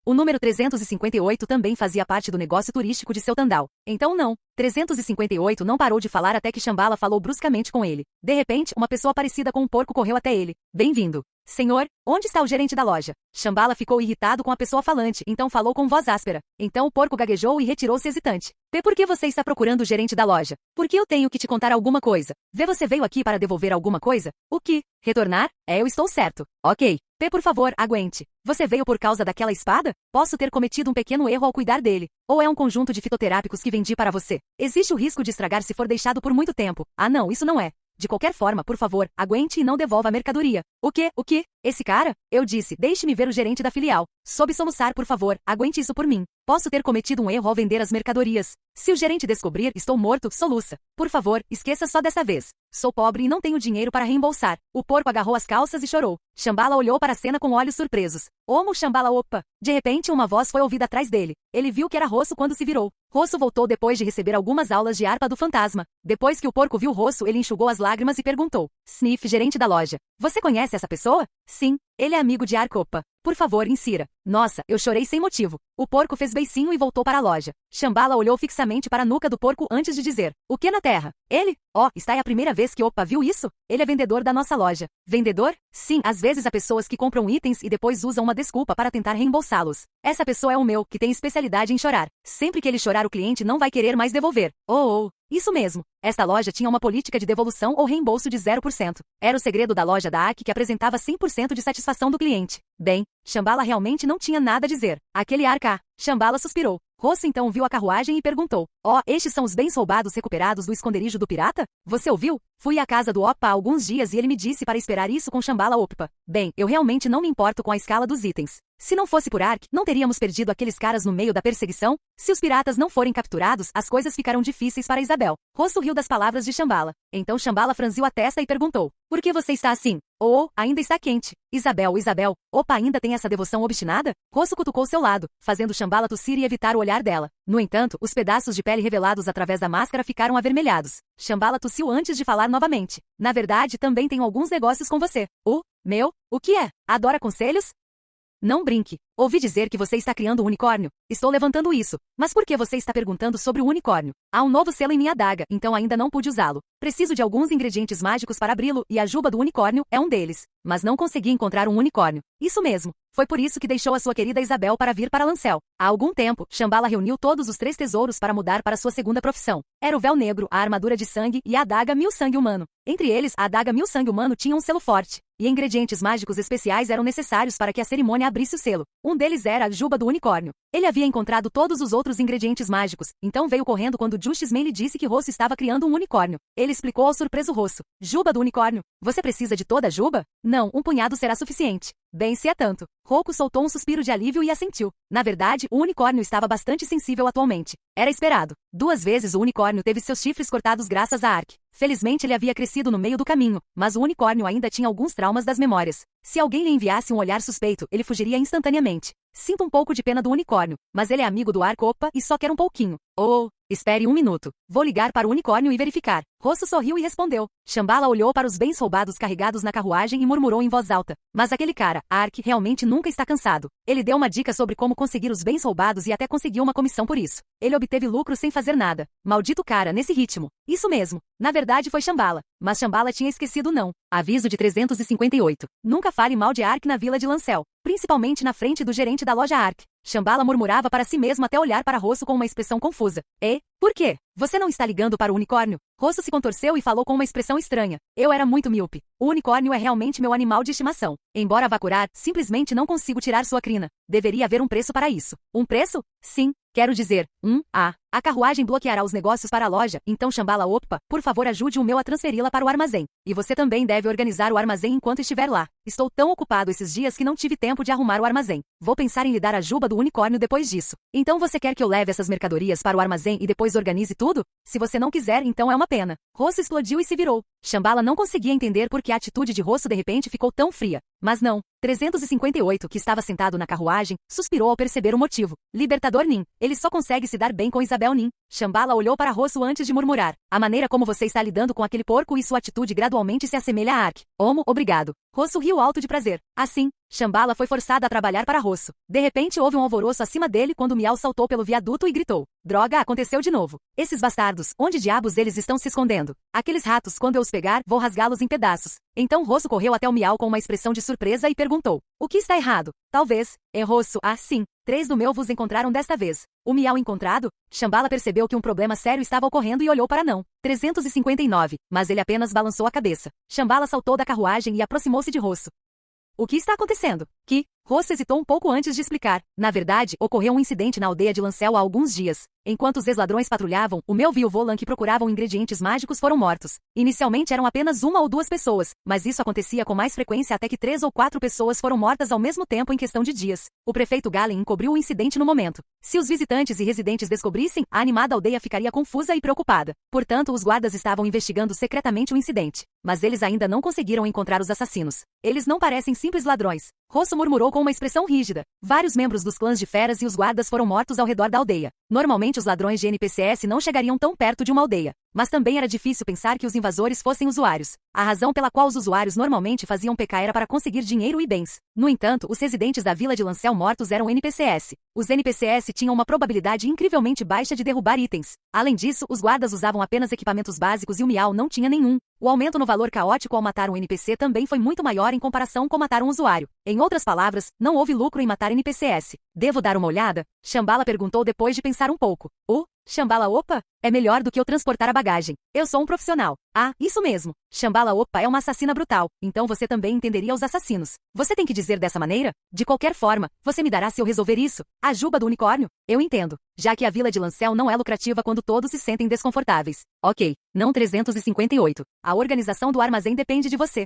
O número 358 também fazia parte do negócio turístico de Seltandal. Então não. 358 não parou de falar até que Shambhala falou bruscamente com ele. De repente, uma pessoa parecida com um porco correu até ele. Bem-vindo. Senhor, onde está o gerente da loja? Shambhala ficou irritado com a pessoa falante, então falou com voz áspera. Então o porco gaguejou e retirou-se hesitante. Por que você está procurando o gerente da loja? Porque eu tenho que te contar alguma coisa. Você veio aqui para devolver alguma coisa? O que? Retornar? Eu estou certo. Ok. Por favor, aguente. Você veio por causa daquela espada? Posso ter cometido um pequeno erro ao cuidar dele. Ou é um conjunto de fitoterápicos que vendi para você? Existe o risco de estragar se for deixado por muito tempo. Não, isso não é. De qualquer forma, por favor, aguente e não devolva a mercadoria. O quê? O quê? Esse cara? Eu disse, deixe-me ver o gerente da filial. Soube soluçar, por favor, aguente isso por mim. Posso ter cometido um erro ao vender as mercadorias. Se o gerente descobrir, estou morto, soluça. Por favor, esqueça só dessa vez. Sou pobre e não tenho dinheiro para reembolsar. O porco agarrou as calças e chorou. Shambhala olhou para a cena com olhos surpresos. Omo Shambhala opa! De repente uma voz foi ouvida atrás dele. Ele viu que era Rosso quando se virou. Rosso voltou depois de receber algumas aulas de harpa do fantasma. Depois que o porco viu Rosso, ele enxugou as lágrimas e perguntou. Sniff, gerente da loja. Você conhece essa pessoa? Sim, ele é amigo de Arcopa. Por favor, insira. Nossa, eu chorei sem motivo. O porco fez beicinho e voltou para a loja. Shambhala olhou fixamente para a nuca do porco antes de dizer. O que na terra? Ele? Está aí a primeira vez que Opa viu isso? Ele é vendedor da nossa loja. Vendedor? Sim, às vezes há pessoas que compram itens e depois usam uma desculpa para tentar reembolsá-los. Essa pessoa é o meu, que tem especialidade em chorar. Sempre que ele chorar o cliente não vai querer mais devolver. Isso mesmo. Esta loja tinha uma política de devolução ou reembolso de 0%. Era o segredo da loja da ARK que apresentava 100% de satisfação do cliente. Bem, Shambhala realmente não tinha nada a dizer. Aquele ARK. Shambhala suspirou. Rosso então viu a carruagem e perguntou: estes são os bens roubados recuperados do esconderijo do pirata? Você ouviu? Fui à casa do Oppa há alguns dias e ele me disse para esperar isso com Shambhala Oppa. Bem, eu realmente não me importo com a escala dos itens. Se não fosse por Ark, não teríamos perdido aqueles caras no meio da perseguição? Se os piratas não forem capturados, as coisas ficarão difíceis para Isabel. Rosso riu das palavras de Shambhala. Então Shambhala franziu a testa e perguntou: por que você está assim? Ainda está quente. Isabel, Oppa ainda tem essa devoção obstinada? Rosso cutucou seu lado, fazendo Shambhala tossir e evitar o olhar dela. No entanto, os pedaços de pele revelados através da máscara ficaram avermelhados. Shambhala tossiu antes de falar novamente. Na verdade, também tenho alguns negócios com você. O que é? Adora conselhos? Não brinque. Ouvi dizer que você está criando um unicórnio. Estou levantando isso. Mas por que você está perguntando sobre o unicórnio? Há um novo selo em minha adaga, então ainda não pude usá-lo. Preciso de alguns ingredientes mágicos para abri-lo e a juba do unicórnio é um deles. Mas não consegui encontrar um unicórnio. Isso mesmo. Foi por isso que deixou a sua querida Isabel para vir para Lancel. Há algum tempo, Shambhala reuniu todos os 3 tesouros para mudar para sua segunda profissão. Era o véu negro, a armadura de sangue e a adaga mil sangue humano. Entre eles, a adaga mil sangue humano tinha um selo forte. E ingredientes mágicos especiais eram necessários para que a cerimônia abrisse o selo. Um deles era a juba do unicórnio. Ele havia encontrado todos os outros ingredientes mágicos, então veio correndo quando Justice Man lhe disse que Rosso estava criando um unicórnio. Ele explicou ao surpreso Rosso: juba do unicórnio? Você precisa de toda a juba? Não, um punhado será suficiente. Bem, se é tanto. Roku soltou um suspiro de alívio e assentiu. Na verdade, o unicórnio estava bastante sensível atualmente. Era esperado. 2 vezes o unicórnio teve seus chifres cortados graças a Ark. Felizmente ele havia crescido no meio do caminho, mas o unicórnio ainda tinha alguns traumas das memórias. Se alguém lhe enviasse um olhar suspeito, ele fugiria instantaneamente. Sinto um pouco de pena do unicórnio, mas ele é amigo do Ark Oppa e só quer um pouquinho. Espere um minuto. Vou ligar para o unicórnio e verificar. Rosso sorriu e respondeu. Shambhala olhou para os bens roubados carregados na carruagem e murmurou em voz alta: mas aquele cara, Ark, realmente nunca está cansado. Ele deu uma dica sobre como conseguir os bens roubados e até conseguiu uma comissão por isso. Ele obteve lucro sem fazer nada. Maldito cara, nesse ritmo. Isso mesmo. Na verdade foi Shambhala. Mas Shambhala tinha esquecido não. Aviso de 358. Nunca fale mal de Ark na vila de Lancel. Principalmente na frente do gerente da loja Ark. Shambhala murmurava para si mesmo até olhar para Rosso com uma expressão confusa. Por quê? Você não está ligando para o unicórnio? Rosso se contorceu e falou com uma expressão estranha. Eu era muito míope. O unicórnio é realmente meu animal de estimação. Embora vá curar, simplesmente não consigo tirar sua crina. Deveria haver um preço para isso. Um preço? Sim. Quero dizer, a carruagem bloqueará os negócios para a loja, então Shambhala Oppa, por favor ajude o meu a transferi-la para o armazém. E você também deve organizar o armazém enquanto estiver lá. Estou tão ocupado esses dias que não tive tempo de arrumar o armazém. Vou pensar em lhe dar a juba do unicórnio depois disso. Então você quer que eu leve essas mercadorias para o armazém e depois organize tudo? Se você não quiser, então é uma pena. Rosso explodiu e se virou. Shambhala não conseguia entender por que a atitude de Rosso de repente ficou tão fria. Mas não. 358, que estava sentado na carruagem, suspirou ao perceber o motivo. Libertador Nin. Ele só consegue se dar bem com Isabel Nin. Shambhala olhou para Rosso antes de murmurar. A maneira como você está lidando com aquele porco e sua atitude gradualmente se assemelha a Ark. Obrigado. Rosso riu alto de prazer. Assim, Shambhala foi forçada a trabalhar para Rosso. De repente houve um alvoroço acima dele quando Miau saltou pelo viaduto e gritou. Droga, aconteceu de novo. Esses bastardos, onde diabos eles estão se escondendo? Aqueles ratos, quando eu os pegar, vou rasgá-los em pedaços. Então Rosso correu até o Miau com uma expressão de surpresa e perguntou. O que está errado? Talvez. Rosso, sim. 3 do meu vos encontraram desta vez. O Miau encontrado? Shambhala percebeu que um problema sério estava ocorrendo e olhou para não. 359, mas ele apenas balançou a cabeça. Shambhala saltou da carruagem e aproximou-se de Rosso. O que está acontecendo? Rosso hesitou um pouco antes de explicar. Na verdade, ocorreu um incidente na aldeia de Lancel há alguns dias. Enquanto os ex-ladrões patrulhavam, o meu e o Volan que procuravam ingredientes mágicos foram mortos. Inicialmente eram apenas 1 ou 2 pessoas, mas isso acontecia com mais frequência até que 3 ou 4 pessoas foram mortas ao mesmo tempo em questão de dias. O prefeito Galen encobriu o incidente no momento. Se os visitantes e residentes descobrissem, a animada aldeia ficaria confusa e preocupada. Portanto, os guardas estavam investigando secretamente o incidente. Mas eles ainda não conseguiram encontrar os assassinos. Eles não parecem simples ladrões. Rosso murmurou com uma expressão rígida. Vários membros dos clãs de feras e os guardas foram mortos ao redor da aldeia. Normalmente os ladrões de NPCs não chegariam tão perto de uma aldeia. Mas também era difícil pensar que os invasores fossem usuários. A razão pela qual os usuários normalmente faziam PK era para conseguir dinheiro e bens. No entanto, os residentes da vila de Lancel mortos eram NPCs. Os NPCs tinham uma probabilidade incrivelmente baixa de derrubar itens. Além disso, os guardas usavam apenas equipamentos básicos e o Miau não tinha nenhum. O aumento no valor caótico ao matar um NPC também foi muito maior em comparação com matar um usuário. Em outras palavras, não houve lucro em matar NPCs. Devo dar uma olhada? Shambhala perguntou depois de pensar um pouco. Shambhala opa? É melhor do que eu transportar a bagagem. Eu sou um profissional. Ah, isso mesmo. Shambhala opa é uma assassina brutal, então você também entenderia os assassinos. Você tem que dizer dessa maneira? De qualquer forma, você me dará se eu resolver isso? A juba do unicórnio? Eu entendo. Já que a vila de Lancel não é lucrativa quando todos se sentem desconfortáveis. Ok, não 358. A organização do armazém depende de você.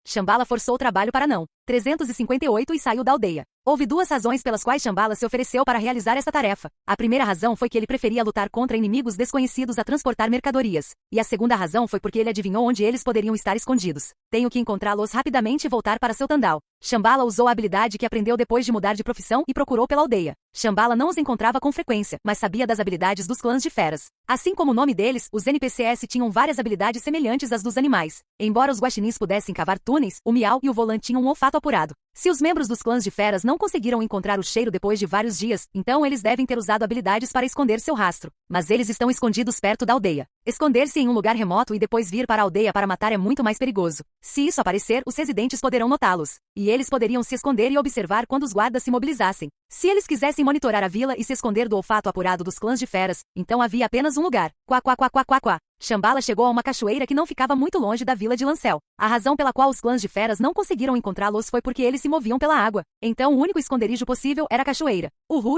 Shambhala forçou o trabalho para não. 358 e saiu da aldeia. Houve duas razões pelas quais Shambhala se ofereceu para realizar essa tarefa. A primeira razão foi que ele preferia lutar contra inimigos desconhecidos a transportar mercadorias. E a segunda razão foi porque ele adivinhou onde eles poderiam estar escondidos. Tenho que encontrá-los rapidamente e voltar para seu Tandal. Shambhala usou a habilidade que aprendeu depois de mudar de profissão e procurou pela aldeia. Shambhala não os encontrava com frequência, mas sabia das habilidades dos clãs de feras. Assim como o nome deles, os NPCs tinham várias habilidades semelhantes às dos animais. Embora os guaxinins pudessem cavar túneis, o Miau e o Volan tinham um olfato apurado. Se os membros dos clãs de feras não conseguiram encontrar o cheiro depois de vários dias, então eles devem ter usado habilidades para esconder seu rastro. Mas eles estão escondidos perto da aldeia. Esconder-se em um lugar remoto e depois vir para a aldeia para matar é muito mais perigoso. Se isso aparecer, os residentes poderão notá-los. E eles poderiam se esconder e observar quando os guardas se mobilizassem. Se eles quisessem monitorar a vila e se esconder do olfato apurado dos clãs de feras, então havia apenas um lugar. Quá. Shambhala chegou a uma cachoeira que não ficava muito longe da vila de Lancel. A razão pela qual os clãs de feras não conseguiram encontrá-los foi porque eles se moviam pela água. Então o único esconderijo possível era a cachoeira.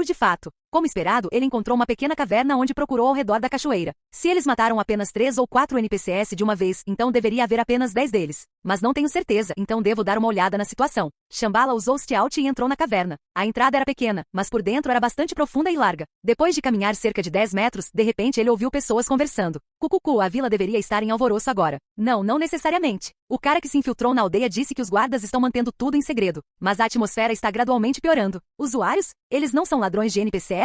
De fato. Como esperado, ele encontrou uma pequena caverna onde procurou ao redor da cachoeira. Se eles mataram apenas 3 ou 4 NPCs de uma vez, então deveria haver apenas 10 deles. Mas não tenho certeza, então devo dar uma olhada na situação. Shambhala usou Stealth e entrou na caverna. A entrada era pequena, mas por dentro era bastante profunda e larga. Depois de caminhar cerca de 10 metros, de repente ele ouviu pessoas conversando. Cucucu, a vila deveria estar em alvoroço agora. Não necessariamente. O cara que se infiltrou na aldeia disse que os guardas estão mantendo tudo em segredo. Mas a atmosfera está gradualmente piorando. Usuários? Eles não são ladrões de NPCs?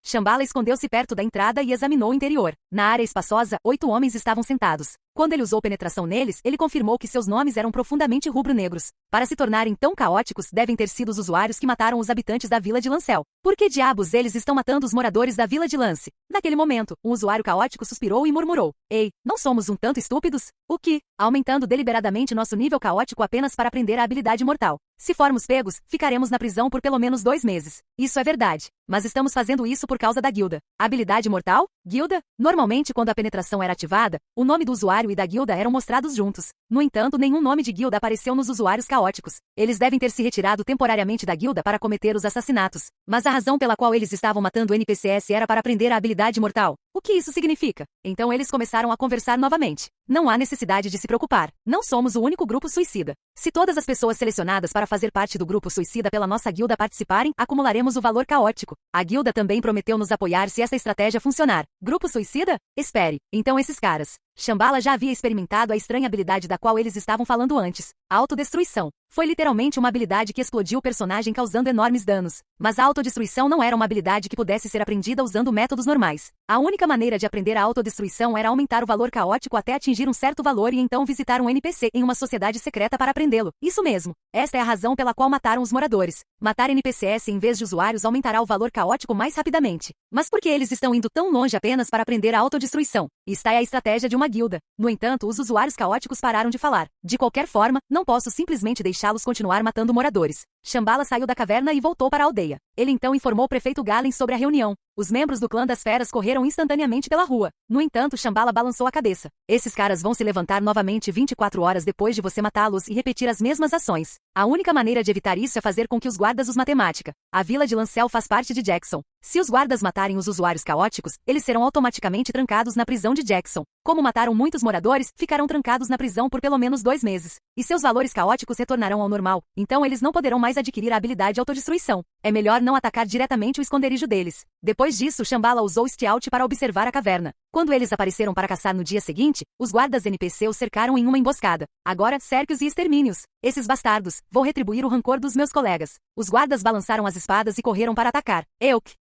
Shambhala escondeu-se perto da entrada e examinou o interior. Na área espaçosa, 8 homens estavam sentados. Quando ele usou penetração neles, ele confirmou que seus nomes eram profundamente rubro-negros. Para se tornarem tão caóticos, devem ter sido os usuários que mataram os habitantes da vila de Lancel. Por que diabos eles estão matando os moradores da vila de Lance? Naquele momento, um usuário caótico suspirou e murmurou. Ei, não somos um tanto estúpidos? O que? Aumentando deliberadamente nosso nível caótico apenas para aprender a habilidade mortal. Se formos pegos, ficaremos na prisão por pelo menos 2 meses. Isso é verdade. Mas estamos fazendo isso por causa da guilda. Habilidade mortal? Guilda? Normalmente, quando a penetração era ativada, o nome do usuário e da guilda eram mostrados juntos. No entanto, nenhum nome de guilda apareceu nos usuários caóticos. Eles devem ter se retirado temporariamente da guilda para cometer os assassinatos. Mas a razão pela qual eles estavam matando NPCs era para aprender a habilidade mortal. O que isso significa? Então eles começaram a conversar novamente. Não há necessidade de se preocupar. Não somos o único grupo suicida. Se todas as pessoas selecionadas para fazer parte do grupo suicida pela nossa guilda participarem, acumularemos o valor caótico. A guilda também prometeu nos apoiar se essa estratégia funcionar. Grupo suicida? Espere. Então esses caras. Shambhala já havia experimentado a estranha habilidade da qual eles estavam falando antes. A autodestruição. Foi literalmente uma habilidade que explodiu o personagem causando enormes danos. Mas a autodestruição não era uma habilidade que pudesse ser aprendida usando métodos normais. A única maneira de aprender a autodestruição era aumentar o valor caótico até atingir um certo valor e então visitar um NPC em uma sociedade secreta para aprendê-lo. Isso mesmo. Esta é a razão pela qual mataram os moradores. Matar NPCs em vez de usuários aumentará o valor caótico mais rapidamente. Mas por que eles estão indo tão longe apenas para aprender a autodestruição? Esta é a estratégia de uma guilda. No entanto, os usuários caóticos pararam de falar. De qualquer forma, não posso simplesmente deixá-los continuar matando moradores. Shambhala saiu da caverna e voltou para a aldeia. Ele então informou o prefeito Galen sobre a reunião. Os membros do clã das feras correram instantaneamente pela rua. No entanto, Shambhala balançou a cabeça. Esses caras vão se levantar novamente 24 horas depois de você matá-los e repetir as mesmas ações. A única maneira de evitar isso é fazer com que os guardas os matemática. A vila de Lancel faz parte de Jackson. Se os guardas matarem os usuários caóticos, eles serão automaticamente trancados na prisão de Jackson. Como mataram muitos moradores, ficarão trancados na prisão por pelo menos 2 meses. E seus valores caóticos retornarão ao normal, então eles não poderão mais adquirir a habilidade autodestruição. É melhor não atacar diretamente o esconderijo deles. Depois disso, Shambhala usou Stealth para observar a caverna. Quando eles apareceram para caçar no dia seguinte, os guardas NPC os cercaram em uma emboscada. Agora, cercos e extermínios. Esses bastardos, vou retribuir o rancor dos meus colegas. Os guardas balançaram as espadas e correram para atacar.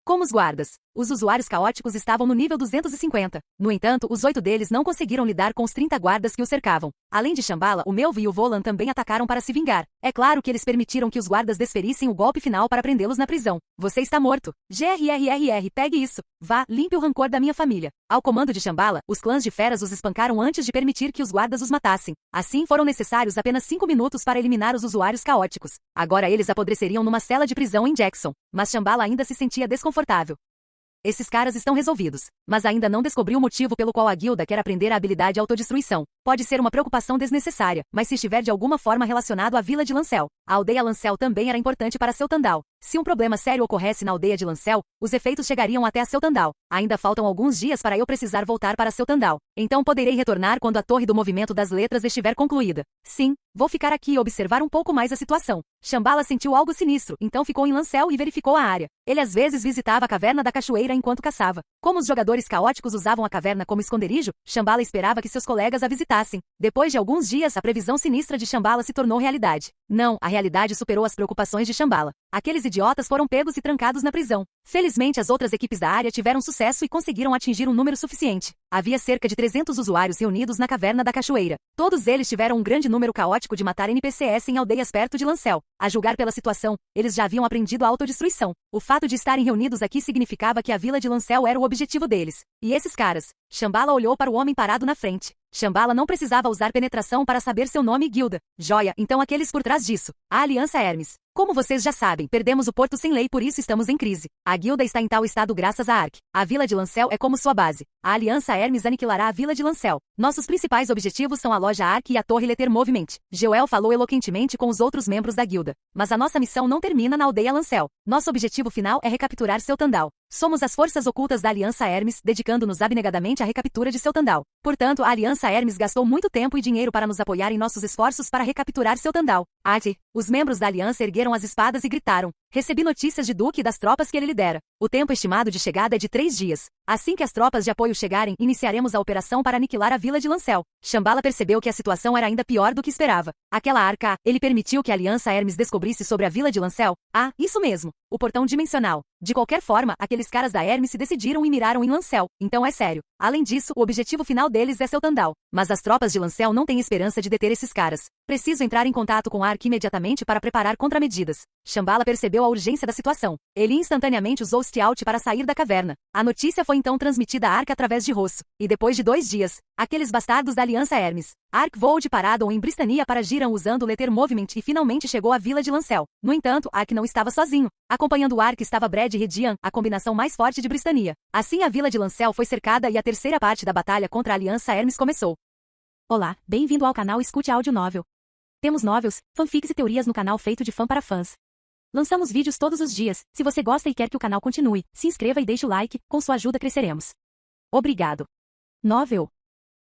Como os guardas. Os usuários caóticos estavam no nível 250. No entanto, os 8 deles não conseguiram lidar com os 30 guardas que os cercavam. Além de Shambhala, o Melvi e o Volan também atacaram para se vingar. É claro que eles permitiram que os guardas desferissem o golpe final para prendê-los mantê-los na prisão. Você está morto. GRRRR, pegue isso. Vá, limpe o rancor da minha família. Ao comando de Shambhala, os clãs de feras os espancaram antes de permitir que os guardas os matassem. Assim foram necessários apenas 5 minutos para eliminar os usuários caóticos. Agora eles apodreceriam numa cela de prisão em Jackson. Mas Shambhala ainda se sentia desconfortável. Esses caras estão resolvidos, mas ainda não descobriu o motivo pelo qual a guilda quer aprender a habilidade autodestruição. Pode ser uma preocupação desnecessária, mas se estiver de alguma forma relacionado à vila de Lancel. A aldeia Lancel também era importante para seu Tandal. Se um problema sério ocorresse na aldeia de Lancel, os efeitos chegariam até a seu Tandal. Ainda faltam alguns dias para eu precisar voltar para seu Tandal. Então poderei retornar quando a torre do movimento das letras estiver concluída. Sim, vou ficar aqui e observar um pouco mais a situação. Shambhala sentiu algo sinistro, então ficou em Lancel e verificou a área. Ele às vezes visitava a caverna da cachoeira enquanto caçava. Como os jogadores caóticos usavam a caverna como esconderijo, Shambhala esperava que seus colegas a visitassem. Depois de alguns dias, a previsão sinistra de Shambhala se tornou realidade. Não, a realidade superou as preocupações de Shambhala. Aqueles idiotas foram pegos e trancados na prisão. Felizmente, as outras equipes da área tiveram sucesso e conseguiram atingir um número suficiente. Havia cerca de 300 usuários reunidos na caverna da cachoeira. Todos eles tiveram um grande número caótico de matar NPCs em aldeias perto de Lancel. A julgar pela situação, eles já haviam aprendido a autodestruição. O fato de estarem reunidos aqui significava que a vila de Lancel era o objetivo deles. E esses caras? Shambhala olhou para o homem parado na frente. Shambhala não precisava usar penetração para saber seu nome e guilda. Joia, então aqueles por trás disso. A Aliança Hermes. Como vocês já sabem, perdemos o Porto sem lei, por isso estamos em crise. A guilda está em tal estado graças a Ark. A vila de Lancel é como sua base. A Aliança Hermes aniquilará a vila de Lancel. Nossos principais objetivos são a loja Ark e a torre Letter Movement. Joel falou eloquentemente com os outros membros da guilda. Mas a nossa missão não termina na aldeia Lancel. Nosso objetivo final é recapturar seu Tandal. Somos as forças ocultas da Aliança Hermes, dedicando-nos abnegadamente à recaptura de seu Tandal. Portanto, a Aliança Hermes gastou muito tempo e dinheiro para nos apoiar em nossos esforços para recapturar seu Tandal. Os membros da Aliança ergueram as espadas e gritaram. Recebi notícias de Duque e das tropas que ele lidera. O tempo estimado de chegada é de 3 dias. Assim que as tropas de apoio chegarem, iniciaremos a operação para aniquilar a vila de Lancel. Shambhala percebeu que a situação era ainda pior do que esperava. Aquela arca, ele permitiu que a Aliança Hermes descobrisse sobre a vila de Lancel? Ah, isso mesmo. O portão dimensional. De qualquer forma, aqueles caras da Hermes se decidiram e miraram em Lancel. Então é sério. Além disso, o objetivo final deles é seu Tandal. Mas as tropas de Lancel não têm esperança de deter esses caras. Preciso entrar em contato com Ark imediatamente para preparar contramedidas. Shambhala percebeu a urgência da situação. Ele instantaneamente usou Stealth para sair da caverna. A notícia foi então transmitida a Ark através de Rosso. E depois de 2 dias, aqueles bastardos da Aliança Hermes. Ark voou de Paradon em Bristania para Giran usando o Letter Movement e finalmente chegou à vila de Lancel. No entanto, Ark não estava sozinho. Acompanhando o Ark estava Brad e Redian, a combinação mais forte de Bristania. Assim a vila de Lancel foi cercada e a terceira parte da batalha contra a Aliança Hermes começou. Olá, bem-vindo ao canal Escute Áudio Novel. Temos novels, fanfics e teorias no canal feito de fã para fãs. Lançamos vídeos todos os dias. Se você gosta e quer que o canal continue, se inscreva e deixe o like, com sua ajuda cresceremos. Obrigado. Novel.